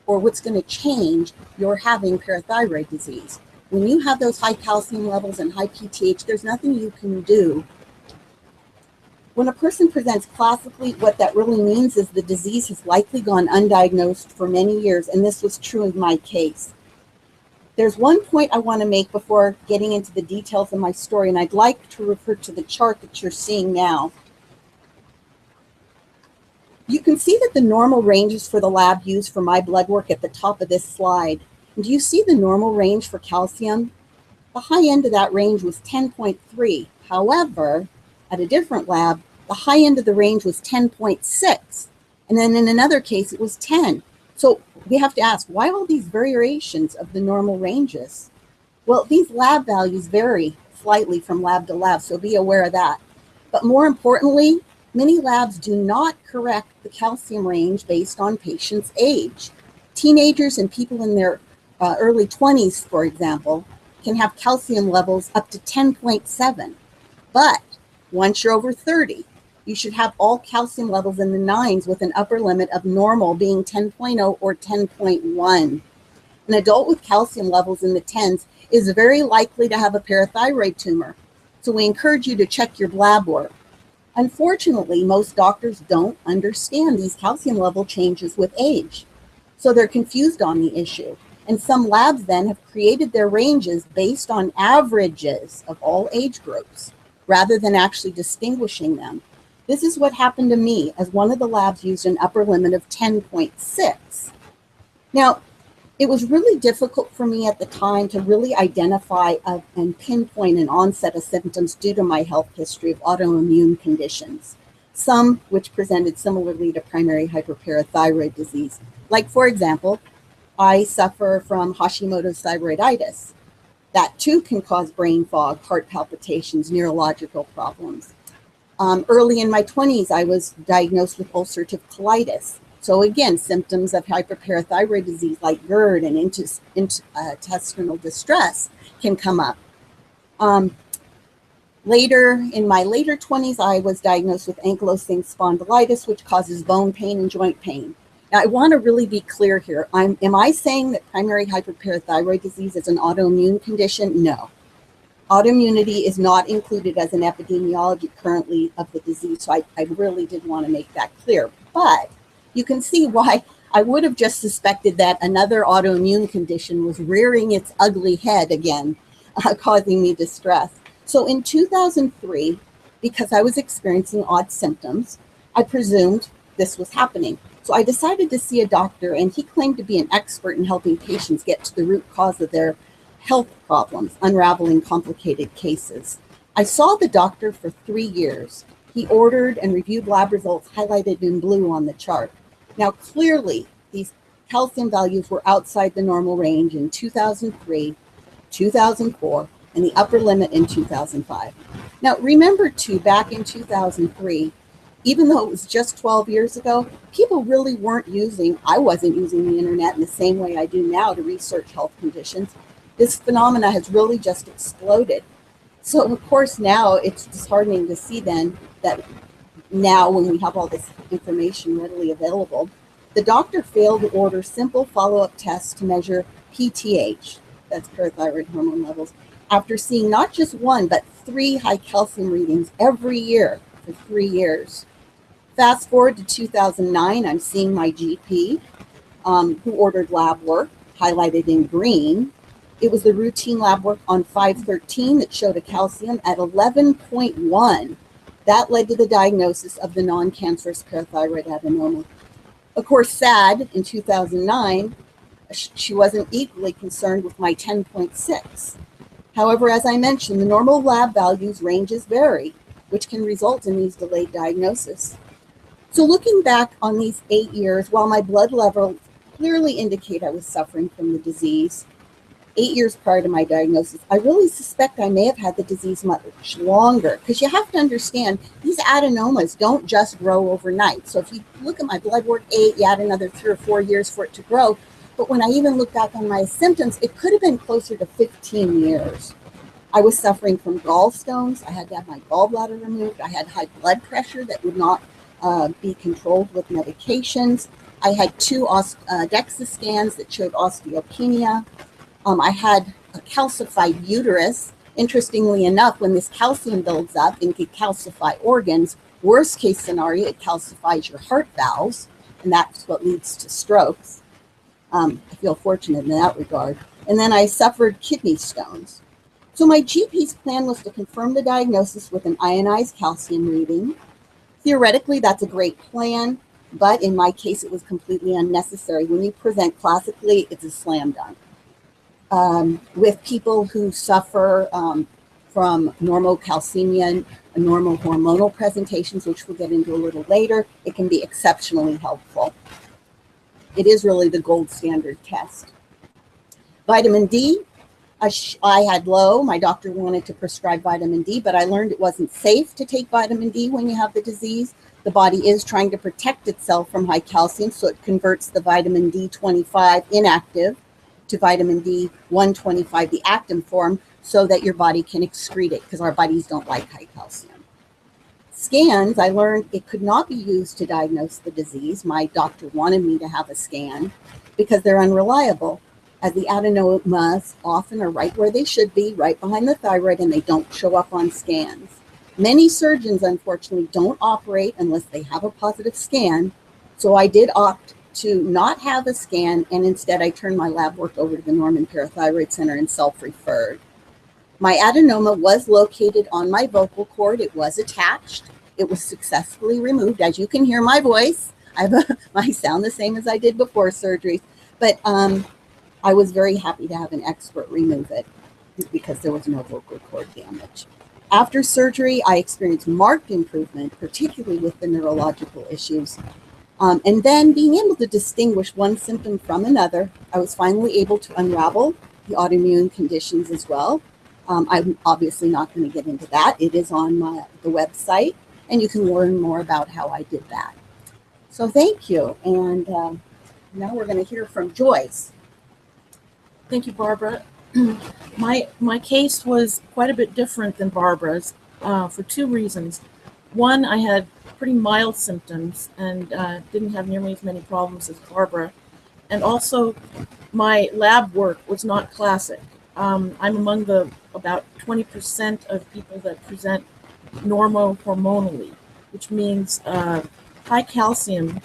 Speaker 4: or what's going to change your having parathyroid disease. When you have those high calcium levels and high PTH, there's nothing you can do. When a person presents classically, what that really means is the disease has likely gone undiagnosed for many years, and this was true in my case. There's one point I want to make before getting into the details of my story, and I'd like to refer to the chart that you're seeing now. You can see that the normal ranges for the lab used for my blood work at the top of this slide. And do you see the normal range for calcium? The high end of that range was 10.3. However, at a different lab, the high end of the range was 10.6. And then in another case, it was 10. So we have to ask, why all these variations of the normal ranges? Well, these lab values vary slightly from lab to lab, so be aware of that. But more importantly, many labs do not correct the calcium range based on patients' age. Teenagers and people in their early 20s, for example, can have calcium levels up to 10.7. But once you're over 30, you should have all calcium levels in the 9s with an upper limit of normal being 10.0 or 10.1. An adult with calcium levels in the 10s is very likely to have a parathyroid tumor. So we encourage you to check your lab work. Unfortunately, most doctors don't understand these calcium level changes with age. So they're confused on the issue. And some labs then have created their ranges based on averages of all age groups, rather than actually distinguishing them. This is what happened to me, as one of the labs used an upper limit of 10.6. Now, it was really difficult for me at the time to really identify and pinpoint an onset of symptoms due to my health history of autoimmune conditions, some which presented similarly to primary hyperparathyroid disease. Like, for example, I suffer from Hashimoto's thyroiditis. That too can cause brain fog, heart palpitations, neurological problems. Early in my 20s, I was diagnosed with ulcerative colitis. So again, symptoms of hyperparathyroid disease like GERD and intestinal distress can come up. Later, in my later 20s, I was diagnosed with ankylosing spondylitis, which causes bone pain and joint pain. Now, I want to really be clear here. Am I saying that primary hyperparathyroid disease is an autoimmune condition? No. Autoimmunity is not included as an epidemiology currently of the disease, so I really did want to make that clear. But you can see why I would have just suspected that another autoimmune condition was rearing its ugly head again, causing me distress. So in 2003, because I was experiencing odd symptoms, I presumed this was happening. So I decided to see a doctor, and he claimed to be an expert in helping patients get to the root cause of their health problems, unraveling complicated cases. I saw the doctor for 3 years. He ordered and reviewed lab results highlighted in blue on the chart. Now, clearly, these calcium values were outside the normal range in 2003, 2004, and the upper limit in 2005. Now, remember too, back in 2003, even though it was just 12 years ago, people really I wasn't using the internet in the same way I do now to research health conditions. This phenomena has really just exploded. So of course now it's disheartening to see then that now when we have all this information readily available, the doctor failed to order simple follow-up tests to measure PTH, that's parathyroid hormone levels, after seeing not just one, but 3 high calcium readings every year for 3 years. Fast forward to 2009, I'm seeing my GP who ordered lab work, highlighted in green. It was the routine lab work on 513 that showed a calcium at 11.1. That led to the diagnosis of the non-cancerous parathyroid adenoma. Of course, sad, in 2009, she wasn't equally concerned with my 10.6. However, as I mentioned, the normal lab values ranges vary, which can result in these delayed diagnoses. So looking back on these 8 years, while my blood levels clearly indicate I was suffering from the disease, 8 years prior to my diagnosis, I really suspect I may have had the disease much longer, because you have to understand these adenomas don't just grow overnight. So if you look at my blood work, 8, you add another 3 or 4 years for it to grow. But when I even look back on my symptoms, it could have been closer to 15 years. I was suffering from gallstones. I had to have my gallbladder removed. I had high blood pressure that would not be controlled with medications. I had 2 DEXA scans that showed osteopenia. I had a calcified uterus. Interestingly enough, when this calcium builds up, it can calcify organs. Worst case scenario, it calcifies your heart valves, and that's what leads to strokes. I feel fortunate in that regard. And then I suffered kidney stones. So my GP's plan was to confirm the diagnosis with an ionized calcium reading. Theoretically, that's a great plan, but in my case, it was completely unnecessary. When you present classically, it's a slam dunk. With people who suffer from normal calcemia and normal hormonal presentations, which we'll get into a little later, it can be exceptionally helpful. It is really the gold standard test. Vitamin D, I had low. My doctor wanted to prescribe vitamin D, but I learned it wasn't safe to take vitamin D when you have the disease. The body is trying to protect itself from high calcium, so it converts the vitamin D25 inactive to vitamin D125, the active form, so that your body can excrete it, because our bodies don't like high calcium. Scans, I learned it could not be used to diagnose the disease. My doctor wanted me to have a scan because they're unreliable, as the adenomas often are right where they should be, right behind the thyroid, and they don't show up on scans. Many surgeons, unfortunately, don't operate unless they have a positive scan, so I did opt to not have a scan, and instead I turned my lab work over to the Norman Parathyroid Center and self-referred. My adenoma was located on my vocal cord. It was attached. It was successfully removed. As you can hear my voice, I sound the same as I did before surgery, but I was very happy to have an expert remove it because there was no vocal cord damage. After surgery, I experienced marked improvement, particularly with the neurological issues. And then being able to distinguish one symptom from another, I was finally able to unravel the autoimmune conditions as well. I'm obviously not going to get into that. It is on the website, and you can learn more about how I did that. So thank you. And now we're going to hear from Joyce.
Speaker 3: Thank you, Barbara. My case was quite a bit different than Barbara's for two reasons. One, I had pretty mild symptoms and didn't have nearly as many problems as Barbara. And also, my lab work was not classic. I'm among the about 20% of people that present normohormonally, which means high calcium,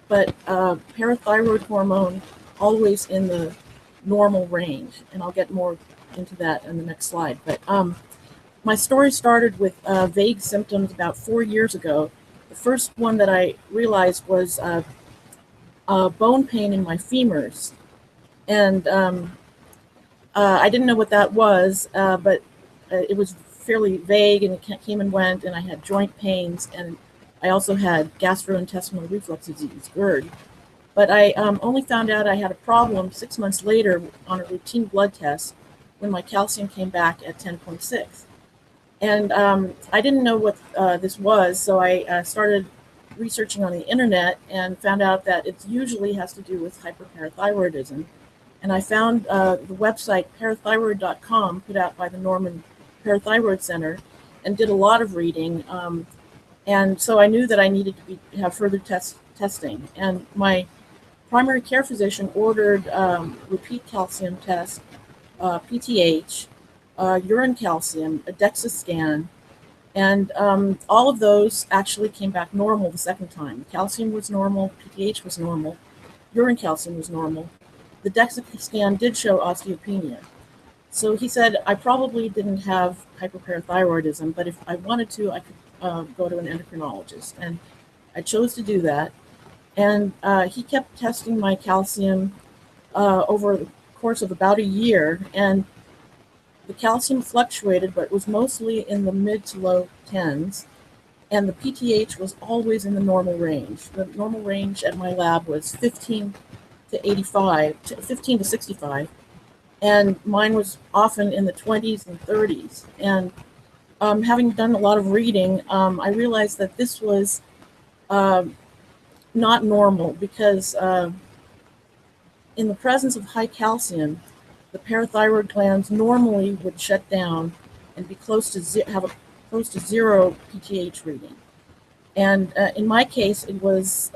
Speaker 3: but parathyroid hormone always in the normal range. And I'll get more into that in the next slide. But my story started with vague symptoms about 4 years ago. The first one that I realized was bone pain in my femurs. And I didn't know what that was, but it was fairly vague, and it came and went, and I had joint pains, and I also had gastrointestinal reflux disease, GERD. But I only found out I had a problem 6 months later on a routine blood test when my calcium came back at 10.6. And I didn't know what this was, so I started researching on the internet and found out that it usually has to do with hyperparathyroidism. And I found the website parathyroid.com put out by the Norman Parathyroid Center and did a lot of reading. And so I knew that I needed to have further testing. And my primary care physician ordered repeat calcium test, PTH, urine calcium, a DEXA scan, and all of those actually came back normal the second time. Calcium was normal, PTH was normal, urine calcium was normal. The DEXA scan did show osteopenia. So he said I probably didn't have hyperparathyroidism, but if I wanted to, I could go to an endocrinologist. And I chose to do that. And he kept testing my calcium over the course of about a year. And the calcium fluctuated, but was mostly in the mid to low 10s. And the PTH was always in the normal range. The normal range at my lab was 15 to 65. And mine was often in the 20s and 30s. And having done a lot of reading, I realized that this was not normal because in the presence of high calcium, the parathyroid glands normally would shut down and be close to have a close to zero PTH reading. And in my case, it was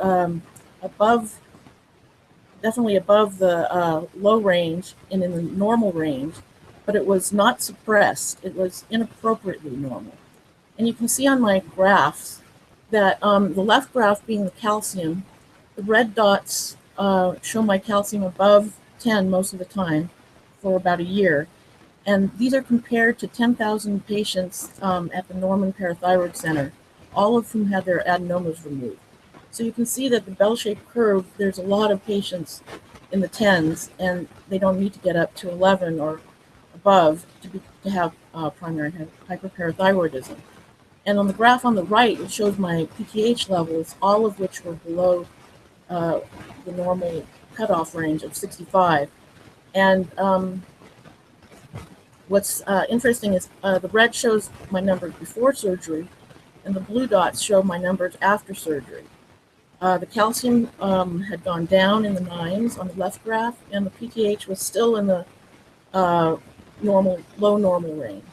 Speaker 3: definitely above the low range and in the normal range, but it was not suppressed. It was inappropriately normal. And you can see on my graphs that the left graph being the calcium, the red dots show my calcium above 10 most of the time for about a year. And these are compared to 10,000 patients at the Norman Parathyroid Center, all of whom had their adenomas removed. So you can see that the bell-shaped curve, there's a lot of patients in the 10s, and they don't need to get up to 11 or above to have primary hyperparathyroidism. And on the graph on the right, it shows my PTH levels, all of which were below the normal cutoff range of 65. And what's interesting is the red shows my numbers before surgery, and the blue dots show my numbers after surgery. The calcium had gone down in the 9s on the left graph, and the PTH was still in the low normal range.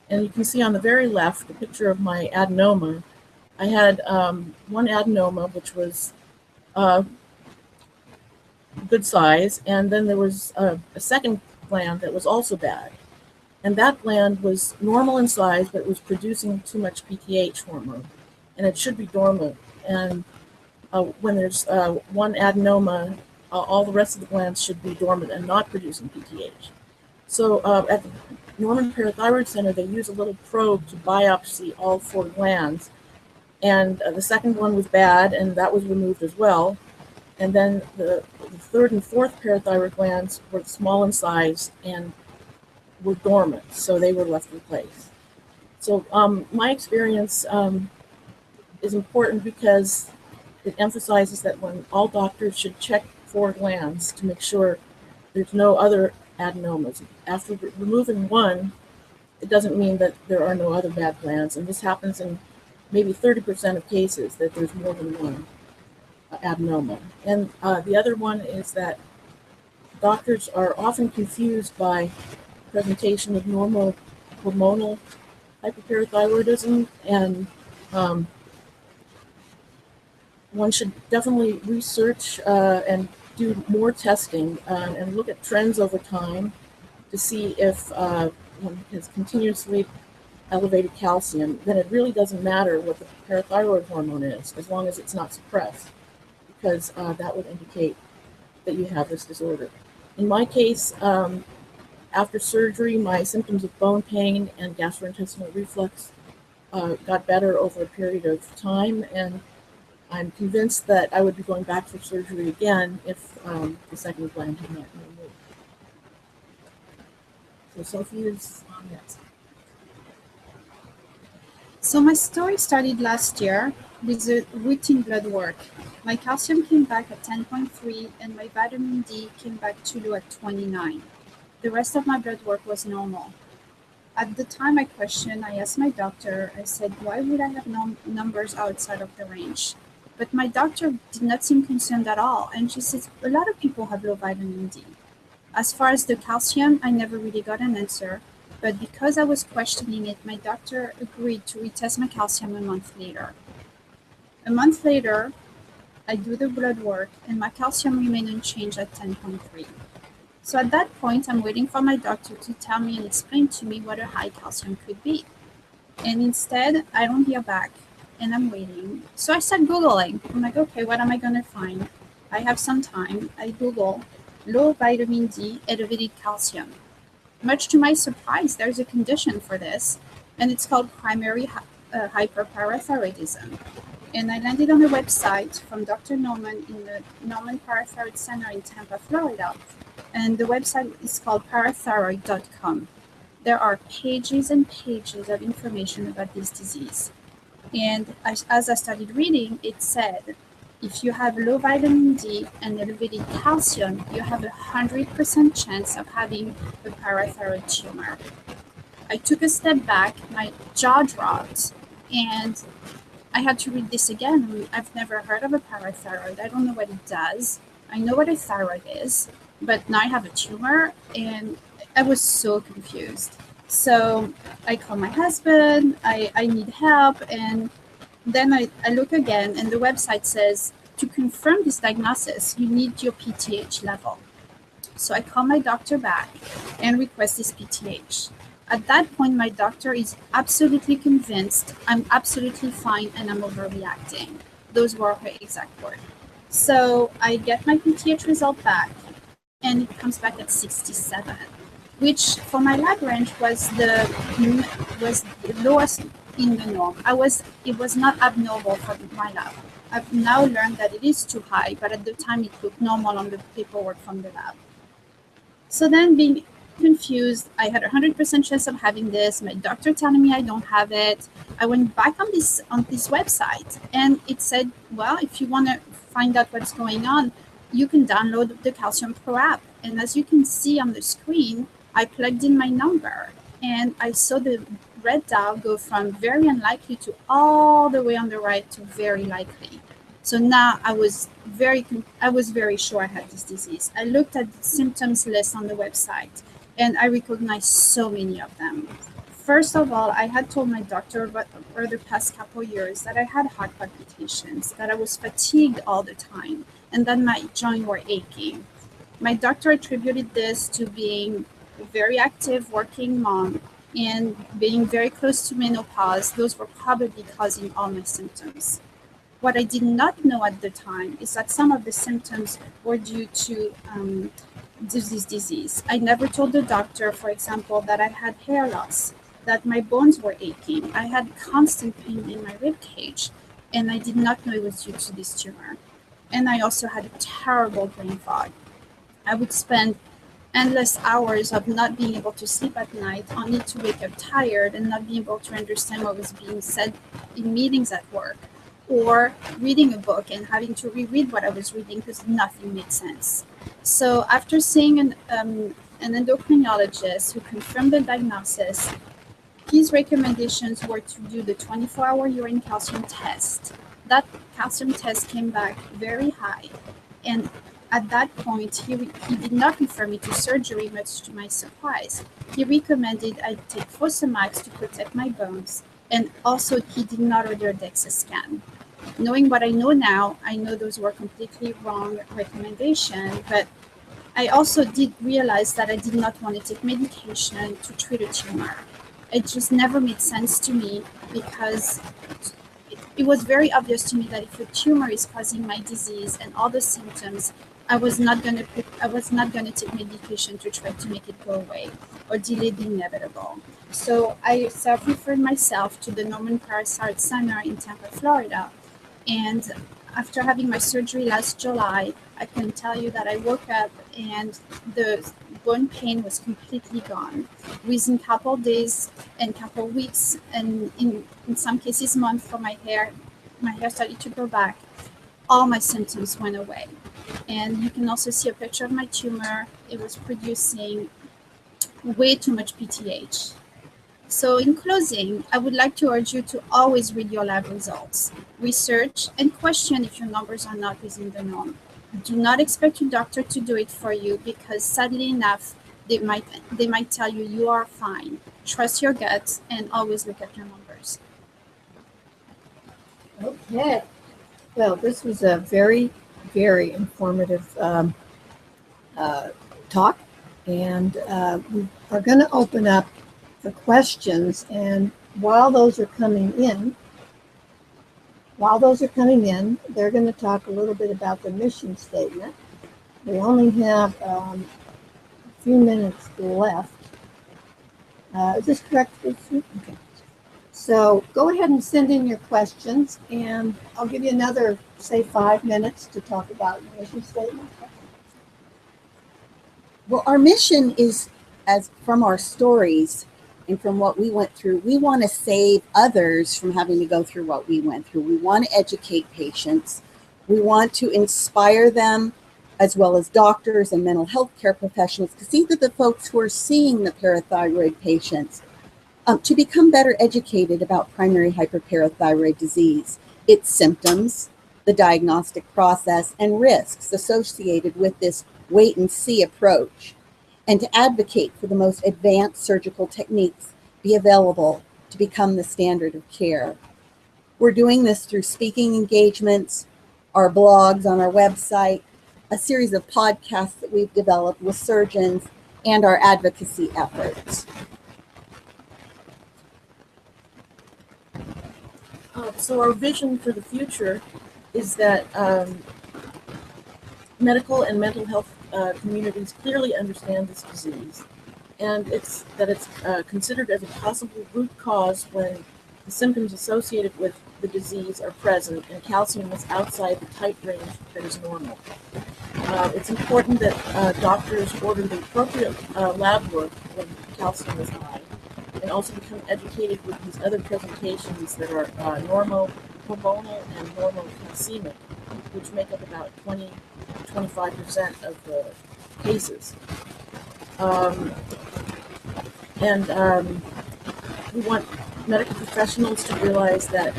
Speaker 3: And you can see on the very left the picture of my adenoma. I had one adenoma, which was good size, and then there was a second gland that was also bad. And that gland was normal in size, but it was producing too much PTH hormone, and it should be dormant. And when there's one adenoma, all the rest of the glands should be dormant and not producing PTH. So at the Norman Parathyroid Center, they use a little probe to biopsy all 4 glands. And the second one was bad, and that was removed as well. And then the third and fourth parathyroid glands were small in size and were dormant, so they were left in place. So my experience is important because it emphasizes that when all doctors should check for glands to make sure there's no other adenomas. After removing one, it doesn't mean that there are no other bad glands, and this happens in maybe 30% of cases that there's more than one adenoma. And the other one is that doctors are often confused by presentation of normal hormonal hyperparathyroidism, and one should definitely research and do more testing and look at trends over time to see if one has continuously elevated calcium. Then it really doesn't matter what the parathyroid hormone is, as long as it's not suppressed, because that would indicate that you have this disorder. In my case, after surgery, my symptoms of bone pain and gastrointestinal reflux got better over a period of time, and I'm convinced that I would be going back for surgery again if the second gland had not been removed. So Sophie is on next.
Speaker 2: So my story started last year with a routine blood work. My calcium came back at 10.3 and my vitamin D came back too low at 29. The rest of my blood work was normal. At the time I asked my doctor, I said, why would I have numbers outside of the range? But my doctor did not seem concerned at all, and she says, a lot of people have low vitamin D. As far as the calcium, I never really got an answer, but because I was questioning it, my doctor agreed to retest my calcium a month later. A month later, I do the blood work, and my calcium remained unchanged at 10.3. So at that point, I'm waiting for my doctor to tell me and explain to me what a high calcium could be. And instead, I don't hear back, and I'm waiting. So I start Googling. I'm like, okay, what am I going to find? I have some time. I Google low vitamin D, elevated calcium. Much to my surprise, there's a condition for this, and it's called primary hyperparathyroidism. And I landed on a website from Dr. Norman in the Norman Parathyroid Center in Tampa, Florida. And the website is called parathyroid.com. There are pages and pages of information about this disease. And as I started reading, it said, if you have low vitamin D and elevated calcium, you have a 100% chance of having a parathyroid tumor. I took a step back, my jaw dropped, and I had to read this again. I've never heard of a parathyroid. I don't know what it does. I know what a thyroid is, but now I have a tumor, and I was so confused. So I call my husband, I need help, and then I look again, and the website says, to confirm this diagnosis, you need your PTH level. So I call my doctor back and request this PTH. At that point, my doctor is absolutely convinced I'm absolutely fine and I'm overreacting. Those were her exact words. So I get my PTH result back, and it comes back at 67, which for my lab range was the lowest in the norm. It was not abnormal for my lab. I've now learned that it is too high, but at the time it looked normal on the paperwork from the lab. So then, being confused, I had a 100% chance of having this. My doctor telling me I don't have it. I went back on this website, and it said, well, if you want to find out what's going on, you can download the Calcium Pro app. And as you can see on the screen, I plugged in my number, and I saw the red dial go from very unlikely to all the way on the right to very likely. So now I was very sure I had this disease. I looked at the symptoms list on the website, and I recognized so many of them. First of all, I had told my doctor over the past couple years that I had heart palpitations, that I was fatigued all the time, and that my joints were aching. My doctor attributed this to being a very active working mom and being very close to menopause. Those were probably causing all my symptoms. What I did not know at the time is that some of the symptoms were due to this disease. I never told the doctor, for example, that I had hair loss, that my bones were aching. I had constant pain in my rib cage, and I did not know it was due to this tumor. And I also had a terrible brain fog. I would spend endless hours of not being able to sleep at night, only to wake up tired and not be able to understand what was being said in meetings at work. or reading a book and having to reread what I was reading because nothing made sense. So after seeing an endocrinologist who confirmed the diagnosis, his recommendations were to do the 24-hour urine calcium test. That calcium test came back very high, and at that point, he did not refer me to surgery, much to my surprise. He recommended I take Fosamax to protect my bones, and also he did not order a DEXA scan. Knowing what I know now, I know those were completely wrong recommendations, but I also did realize that I did not want to take medication to treat a tumor. It just never made sense to me because it was very obvious to me that if a tumor is causing my disease and all the symptoms, I was not going to take medication to try to make it go away or delay the inevitable. So I self-referred myself to the Norman Parasite Center in Tampa, Florida, and after having my surgery last July, I can tell you that I woke up and the bone pain was completely gone. Within a couple days and couple weeks, and in some cases months for my hair started to grow back. All my symptoms went away. And you can also see a picture of my tumor. It was producing way too much PTH. So in closing, I would like to urge you to always read your lab results, research, and question if your numbers are not within the norm. Do not expect your doctor to do it for you because sadly enough, they might tell you you are fine. Trust your gut and always look at your numbers.
Speaker 1: Okay. Well, this was a very, very informative talk, and we are going to open up the questions. And while those are coming in, they're going to talk a little bit about the mission statement. We only have a few minutes left. Is this correct, Lucy? Okay. So go ahead and send in your questions, and I'll give you another, say, 5 minutes to talk about your mission statement.
Speaker 4: Well, our mission is, as from our stories and from what we went through, we want to save others from having to go through what we went through. We want to educate patients. We want to inspire them, as well as doctors and mental health care professionals, because these are the folks who are seeing the parathyroid patients, to become better educated about primary hyperparathyroid disease, its symptoms, the diagnostic process, and risks associated with this wait and see approach, and to advocate for the most advanced surgical techniques be available to become the standard of care. We're doing this through speaking engagements, our blogs on our website, a series of podcasts that we've developed with surgeons, and our advocacy efforts.
Speaker 3: So our vision for the future is that medical and mental health communities clearly understand this disease, and it's considered as a possible root cause when the symptoms associated with the disease are present and calcium is outside the tight range that is normal. It's important that doctors order the appropriate lab work when calcium is high, and also become educated with these other presentations that are hormonal and normocalcemic, which make up about 20-25% of the cases. We want medical professionals to realize that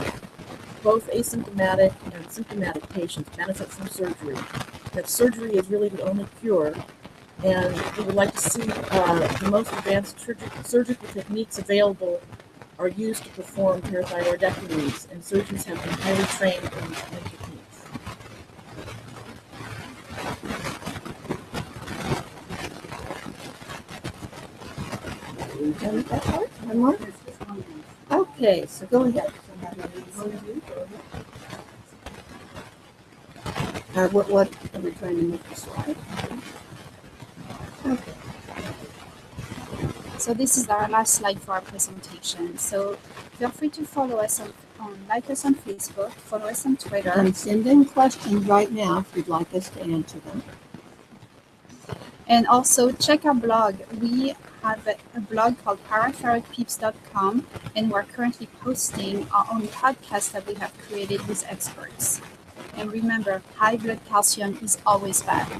Speaker 3: both asymptomatic and symptomatic patients benefit from surgery, that surgery is really the only cure, and we would like to see the most advanced surgical techniques available are used to perform parathyroidectomies, and surgeons have been highly trained in these techniques.
Speaker 1: Done with that part? One more? Okay, so go ahead. What are we trying to make the slide? Okay.
Speaker 2: So this is our last slide for our presentation. So feel free to follow us like us on Facebook, follow us on Twitter.
Speaker 1: And send in questions right now if you'd like us to answer them.
Speaker 2: And also check our blog. We have a blog called parathyroidpeeps.com, and we're currently posting our own podcast that we have created with experts. And remember, high blood calcium is always bad.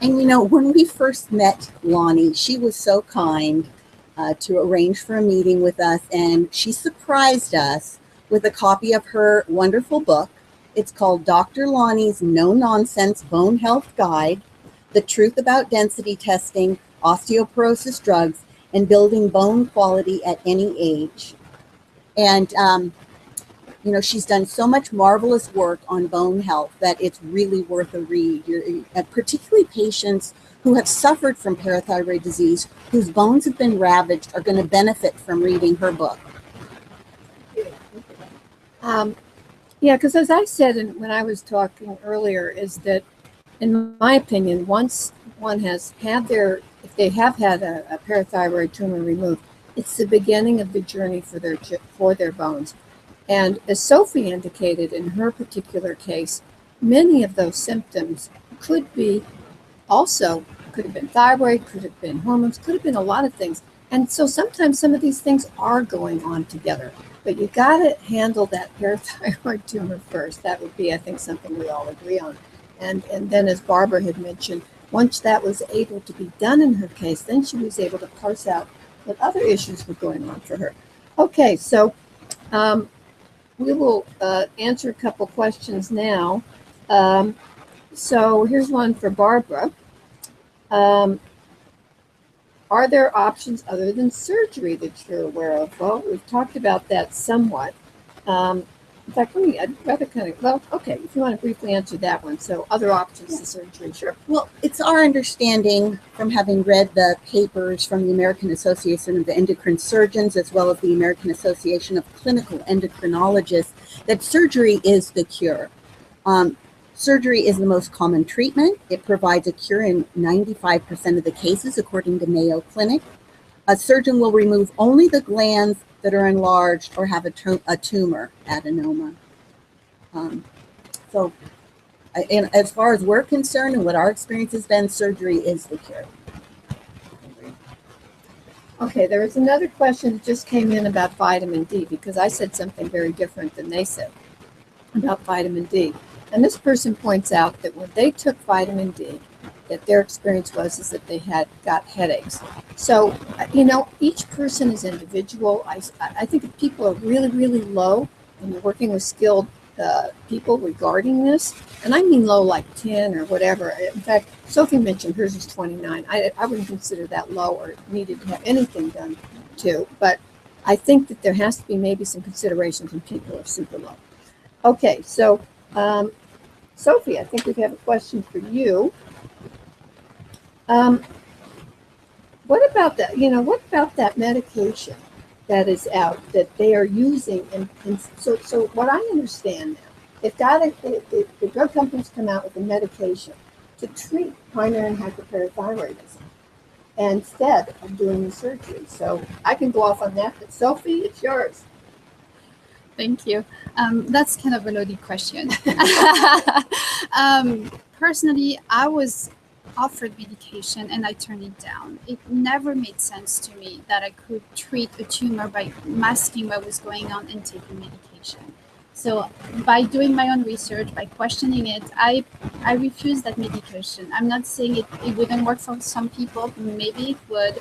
Speaker 4: And you know, when we first met Lonnie, she was so kind to arrange for a meeting with us, and she surprised us with a copy of her wonderful book. It's called Dr. Lonnie's No-Nonsense Bone Health Guide, The Truth About Density Testing, Osteoporosis Drugs, and Building Bone Quality at Any Age. And, you know, she's done so much marvelous work on bone health that it's really worth a read. Particularly patients who have suffered from parathyroid disease, whose bones have been ravaged, are going to benefit from reading her book.
Speaker 1: Yeah, because as I said when I was talking earlier, is that in my opinion, once one has had if they have had a parathyroid tumor removed, it's the beginning of the journey for their bones. And as Sophie indicated in her particular case, many of those symptoms could have been thyroid, could have been hormones, could have been a lot of things. And so sometimes some of these things are going on together. But you got to handle that parathyroid tumor first. That would be, I think, something we all agree on. And then, as Barbara had mentioned, once that was able to be done in her case, then she was able to parse out what other issues were going on for her. Okay, so we will answer a couple questions now. So here's one for Barbara. Are there options other than surgery that you're aware of? Well, we've talked about that somewhat. In fact, I'd rather okay, if you want to briefly answer that one. So other options to surgery, sure.
Speaker 4: Well, it's our understanding from having read the papers from the American Association of Endocrine Surgeons, as well as the American Association of Clinical Endocrinologists, that surgery is the cure. Surgery is the most common treatment. It provides a cure in 95% of the cases, according to Mayo Clinic. A surgeon will remove only the glands that are enlarged or have a tumor, adenoma. So as far as we're concerned and what our experience has been, surgery is the cure.
Speaker 1: Okay, there was another question that just came in about vitamin D, because I said something very different than they said about vitamin D. And this person points out that when they took vitamin D, that their experience is that they got headaches. So, you know, each person is individual. I think if people are really, really low and you're working with skilled people regarding this, and I mean low like 10 or whatever. In fact, Sophie mentioned hers is 29. I wouldn't consider that low or needed to have anything done to, but I think that there has to be maybe some considerations when people are super low. Okay, so Sophie, I think we have a question for you. What about that? You know, what about that medication that is out that they are using? And so what I understand now, if the drug companies come out with a medication to treat primary hyperparathyroidism instead of doing the surgery. So I can go off on that, but Sophie, it's yours.
Speaker 2: Thank you. That's kind of a loaded question. Personally, I was offered medication and I turned it down. It never made sense to me that I could treat a tumor by masking what was going on and taking medication. So by doing my own research, by questioning it, I refused that medication. I'm not saying it wouldn't work for some people. Maybe it would.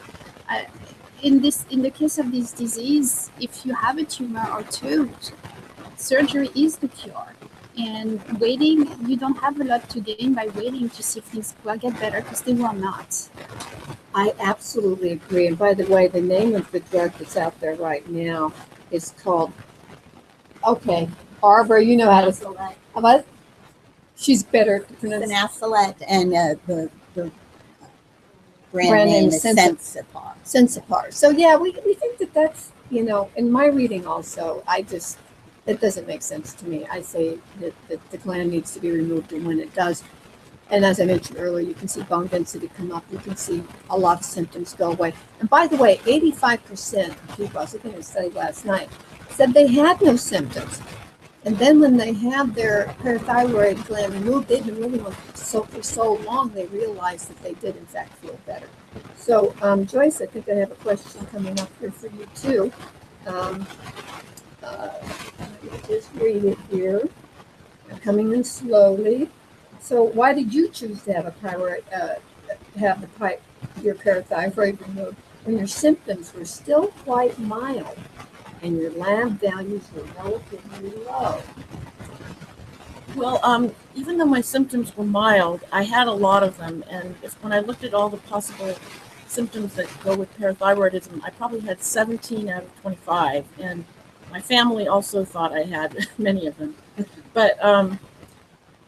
Speaker 2: In the case of this disease, if you have a tumor or two, surgery is the cure. And waiting, you don't have a lot to gain by waiting to see if things will get better, because they will not.
Speaker 1: I absolutely agree. And by the way, the name of the drug that's out there right now is called, okay, Barbara, you know how to say that. What? She's better to pronounce.
Speaker 4: Finasteride, and the brand name is Sensipar.
Speaker 1: Sensipar. So yeah, we think that that's, you know, in my reading also, that doesn't make sense to me. I say that the gland needs to be removed, and when it does, and as I mentioned earlier, you can see bone density come up. You can see a lot of symptoms go away. And by the way, 85% of people, I was looking at a study last night, said they had no symptoms. And then when they have their parathyroid gland removed, they've been living with it for so long, they realize that they did in fact feel better. So Joyce, I think I have a question coming up here for you too. Let me just read it here. I'm coming in slowly. So why did you choose to have your parathyroid removed when your symptoms were still quite mild and your lab values were relatively low?
Speaker 3: Well, even though my symptoms were mild, I had a lot of them. And when I looked at all the possible symptoms that go with parathyroidism, I probably had 17 out of 25. And my family also thought I had many of them. But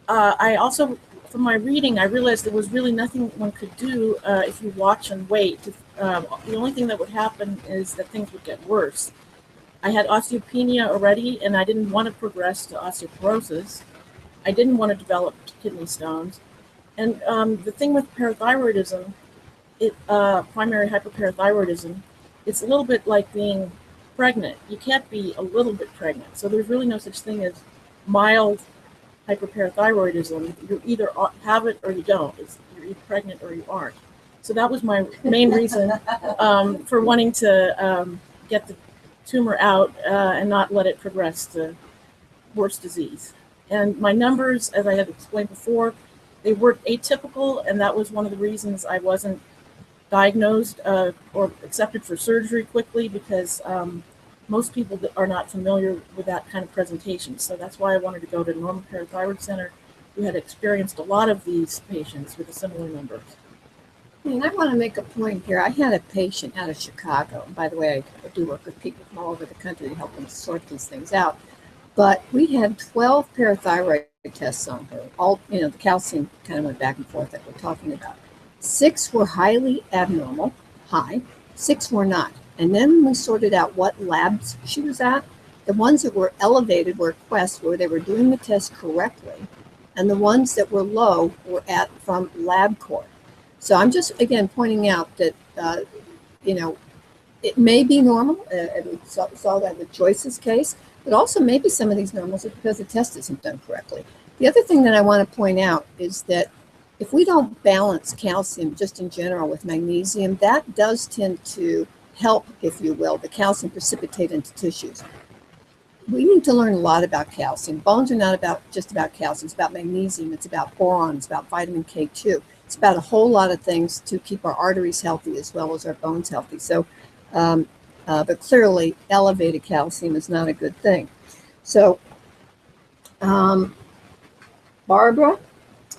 Speaker 3: I also, from my reading, I realized there was really nothing one could do if you watch and wait. The only thing that would happen is that things would get worse. I had osteopenia already, and I didn't want to progress to osteoporosis. I didn't want to develop kidney stones. And the thing with parathyroidism, primary hyperparathyroidism, it's a little bit like being pregnant. You can't be a little bit pregnant. So there's really no such thing as mild hyperparathyroidism. You either have it or you don't. You're either pregnant or you aren't. So that was my main reason for wanting to get the tumor out and not let it progress to worse disease. And my numbers, as I had explained before, they were atypical, and that was one of the reasons I wasn't diagnosed or accepted for surgery quickly, because most people are not familiar with that kind of presentation. So that's why I wanted to go to Norman Parathyroid Center, who had experienced a lot of these patients with a similar numbers.
Speaker 1: And I want to make a point here. I had a patient out of Chicago. And by the way, I do work with people from all over the country to help them sort these things out. But we had 12 parathyroid tests on her. All, the calcium kind of went back and forth that we're talking about. 6 were highly abnormal, high. 6 were not. And then we sorted out what labs she was at. The ones that were elevated were Quest, where they were doing the test correctly. And the ones that were low were from LabCorp. So I'm just, again, pointing out that, it may be normal. We saw that with Joyce's case. But also maybe some of these normals are because the test isn't done correctly. The other thing that I want to point out is that if we don't balance calcium just in general with magnesium, that does tend to help, if you will, the calcium precipitate into tissues. We need to learn a lot about calcium. Bones are not just about calcium. It's about magnesium. It's about boron. It's about vitamin K2. It's about a whole lot of things to keep our arteries healthy as well as our bones healthy. So, but clearly, elevated calcium is not a good thing. So, Barbara,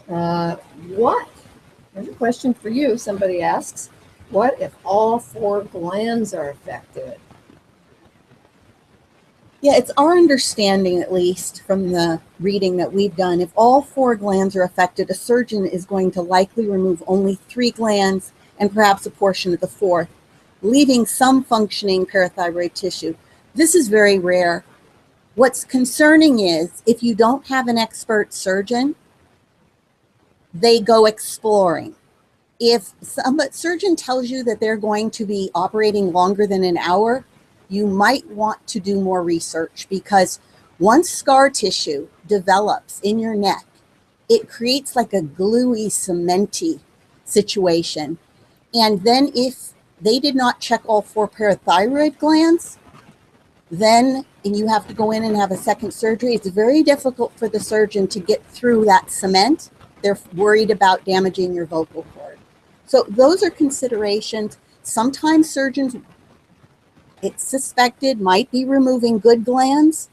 Speaker 1: here's a question for you. Somebody asks, what if all 4 glands are affected?
Speaker 4: Yeah, it's our understanding, at least from the reading that we've done, if all 4 glands are affected, a surgeon is going to likely remove only 3 glands and perhaps a portion of the 4th, leaving some functioning parathyroid tissue. This is very rare. What's concerning is if you don't have an expert surgeon, they go exploring. If some surgeon tells you that they're going to be operating longer than an hour, you might want to do more research, because once scar tissue develops in your neck, it creates like a gluey, cementy situation. And then if they did not check all 4 parathyroid glands, then you have to go in and have a second surgery. It's very difficult for the surgeon to get through that cement. They're worried about damaging your vocal cord. So those are considerations. Sometimes surgeons, it's suspected, might be removing good glands.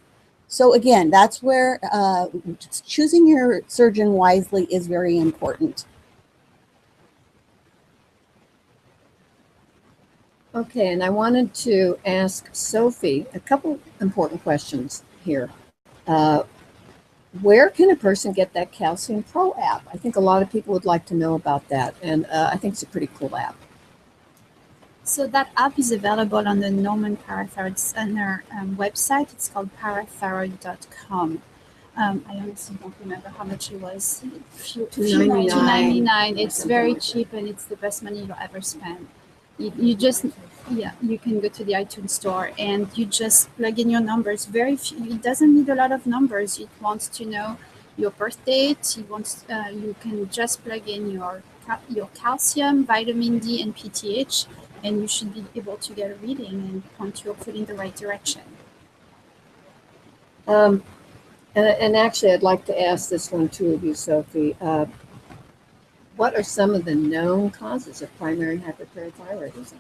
Speaker 4: So again, that's where choosing your surgeon wisely is very important.
Speaker 1: Okay, and I wanted to ask Sophie a couple important questions here. Where can a person get that Calcium Pro app? I think a lot of people would like to know about that, and I think it's a pretty cool app.
Speaker 2: So that app is available on the Norman Parathyroid Center website. It's called parathyroid.com. I honestly don't remember how much it was.
Speaker 1: $2.99.
Speaker 2: $2.99. It's very cheap, and it's the best money you'll ever spend. You just, yeah, you can go to the iTunes store and you just plug in your numbers. Very few, it doesn't need a lot of numbers. It wants to know your birth date. It wants, you can just plug in your calcium, vitamin D, and PTH, and you should be able to get a reading and point you hopefully in the right direction.
Speaker 1: And actually, I'd like to ask this one too of you, Sophie. What are some of the known causes of primary hyperparathyroidism?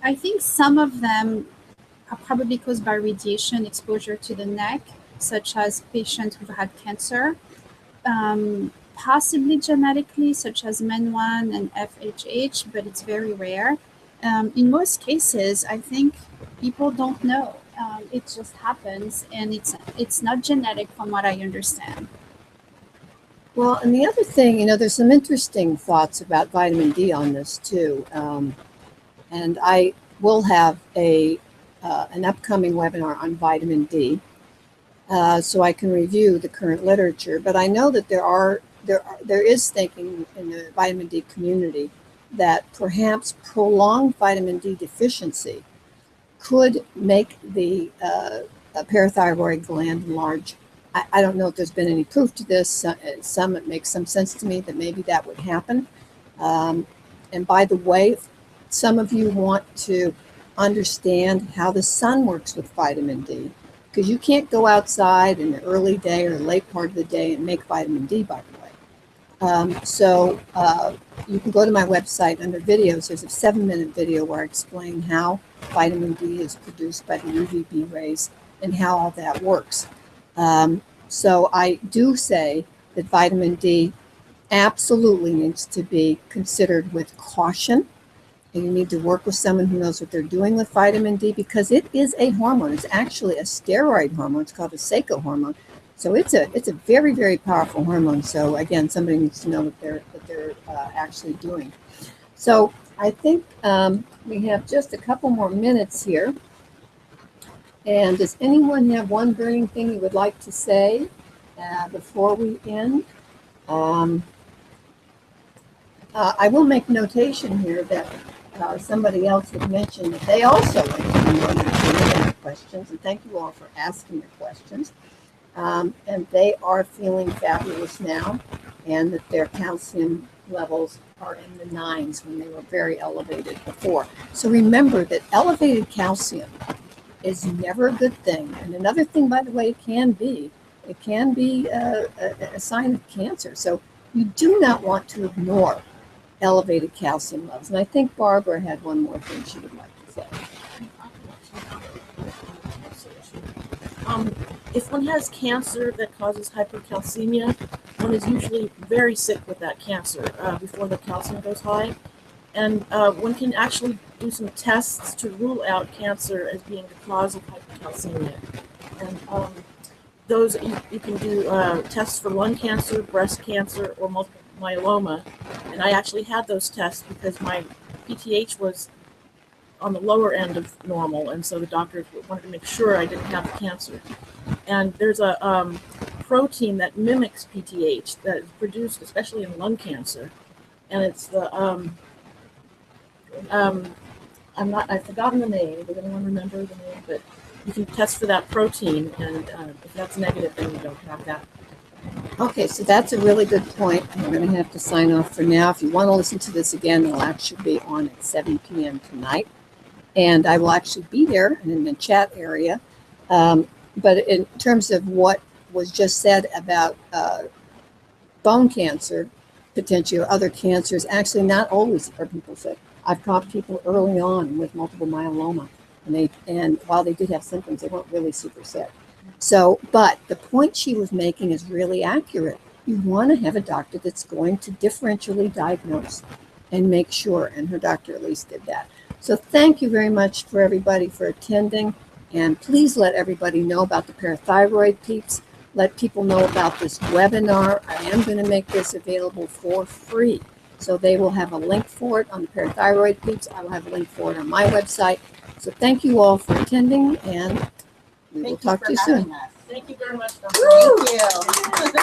Speaker 2: I think some of them are probably caused by radiation exposure to the neck, such as patients who've had cancer, possibly genetically, such as MEN1 and FHH, but it's very rare. In most cases, I think people don't know. It just happens, and it's not genetic from what I understand.
Speaker 1: Well, and the other thing, there's some interesting thoughts about vitamin D on this too. And I will have an upcoming webinar on vitamin D, so I can review the current literature. But I know that there is thinking in the vitamin D community that perhaps prolonged vitamin D deficiency could make the parathyroid gland enlarge. I don't know if there's been any proof to this. Some it makes some sense to me that maybe that would happen. And by the way, some of you want to understand how the sun works with vitamin D, because you can't go outside in the early day or late part of the day and make vitamin D, by the way. So you can go to my website under videos. There's a 7-minute video where I explain how vitamin D is produced by the UVB rays and how all that works. So I do say that vitamin D absolutely needs to be considered with caution. And you need to work with someone who knows what they're doing with vitamin D, because it is a hormone. It's actually a steroid hormone. It's called a SACO hormone. So it's a very, very powerful hormone. So again, somebody needs to know what they're actually doing. So I think we have just a couple more minutes here. And does anyone have one burning thing you would like to say before we end? I will make notation here that somebody else had mentioned that they also went to the morning and had questions, and thank you all for asking your questions. And they are feeling fabulous now, and that their calcium levels are in the 9s when they were very elevated before. So remember that elevated calcium is never a good thing. And another thing, by the way, it can be a sign of cancer. So you do not want to ignore elevated calcium levels. And I think Barbara had one more thing she would like to say.
Speaker 3: If one has cancer that causes hypercalcemia, one is usually very sick with that cancer before the calcium goes high. And one can actually do some tests to rule out cancer as being the cause of hypercalcemia. And those, you can do tests for lung cancer, breast cancer, or multiple myeloma. And I actually had those tests because my PTH was on the lower end of normal, and so the doctors wanted to make sure I didn't have cancer. And there's a protein that mimics PTH that is produced especially in lung cancer, and it's the I've forgotten the name. Does anyone remember the name? But you can test for that protein, and if that's negative, then you don't have that.
Speaker 1: Okay, so that's a really good point. I'm going to have to sign off for now. If you want to listen to this again, it'll actually be on at 7 p.m. tonight. And I will actually be there in the chat area. But in terms of what was just said about bone cancer, potentially, or other cancers, actually not always are people sick. I've caught people early on with multiple myeloma, and while they did have symptoms, they weren't really super sick. So, but the point she was making is really accurate. You want to have a doctor that's going to differentially diagnose and make sure, and her doctor at least did that. So thank you very much for everybody for attending, and please let everybody know about the parathyroid peeps. Let people know about this webinar. I am going to make this available for free. So they will have a link for it on the parathyroid peeps. I will have a link for it on my website. So thank you all for attending, and we will talk to you soon.
Speaker 3: Thank you very much.
Speaker 4: Thank you.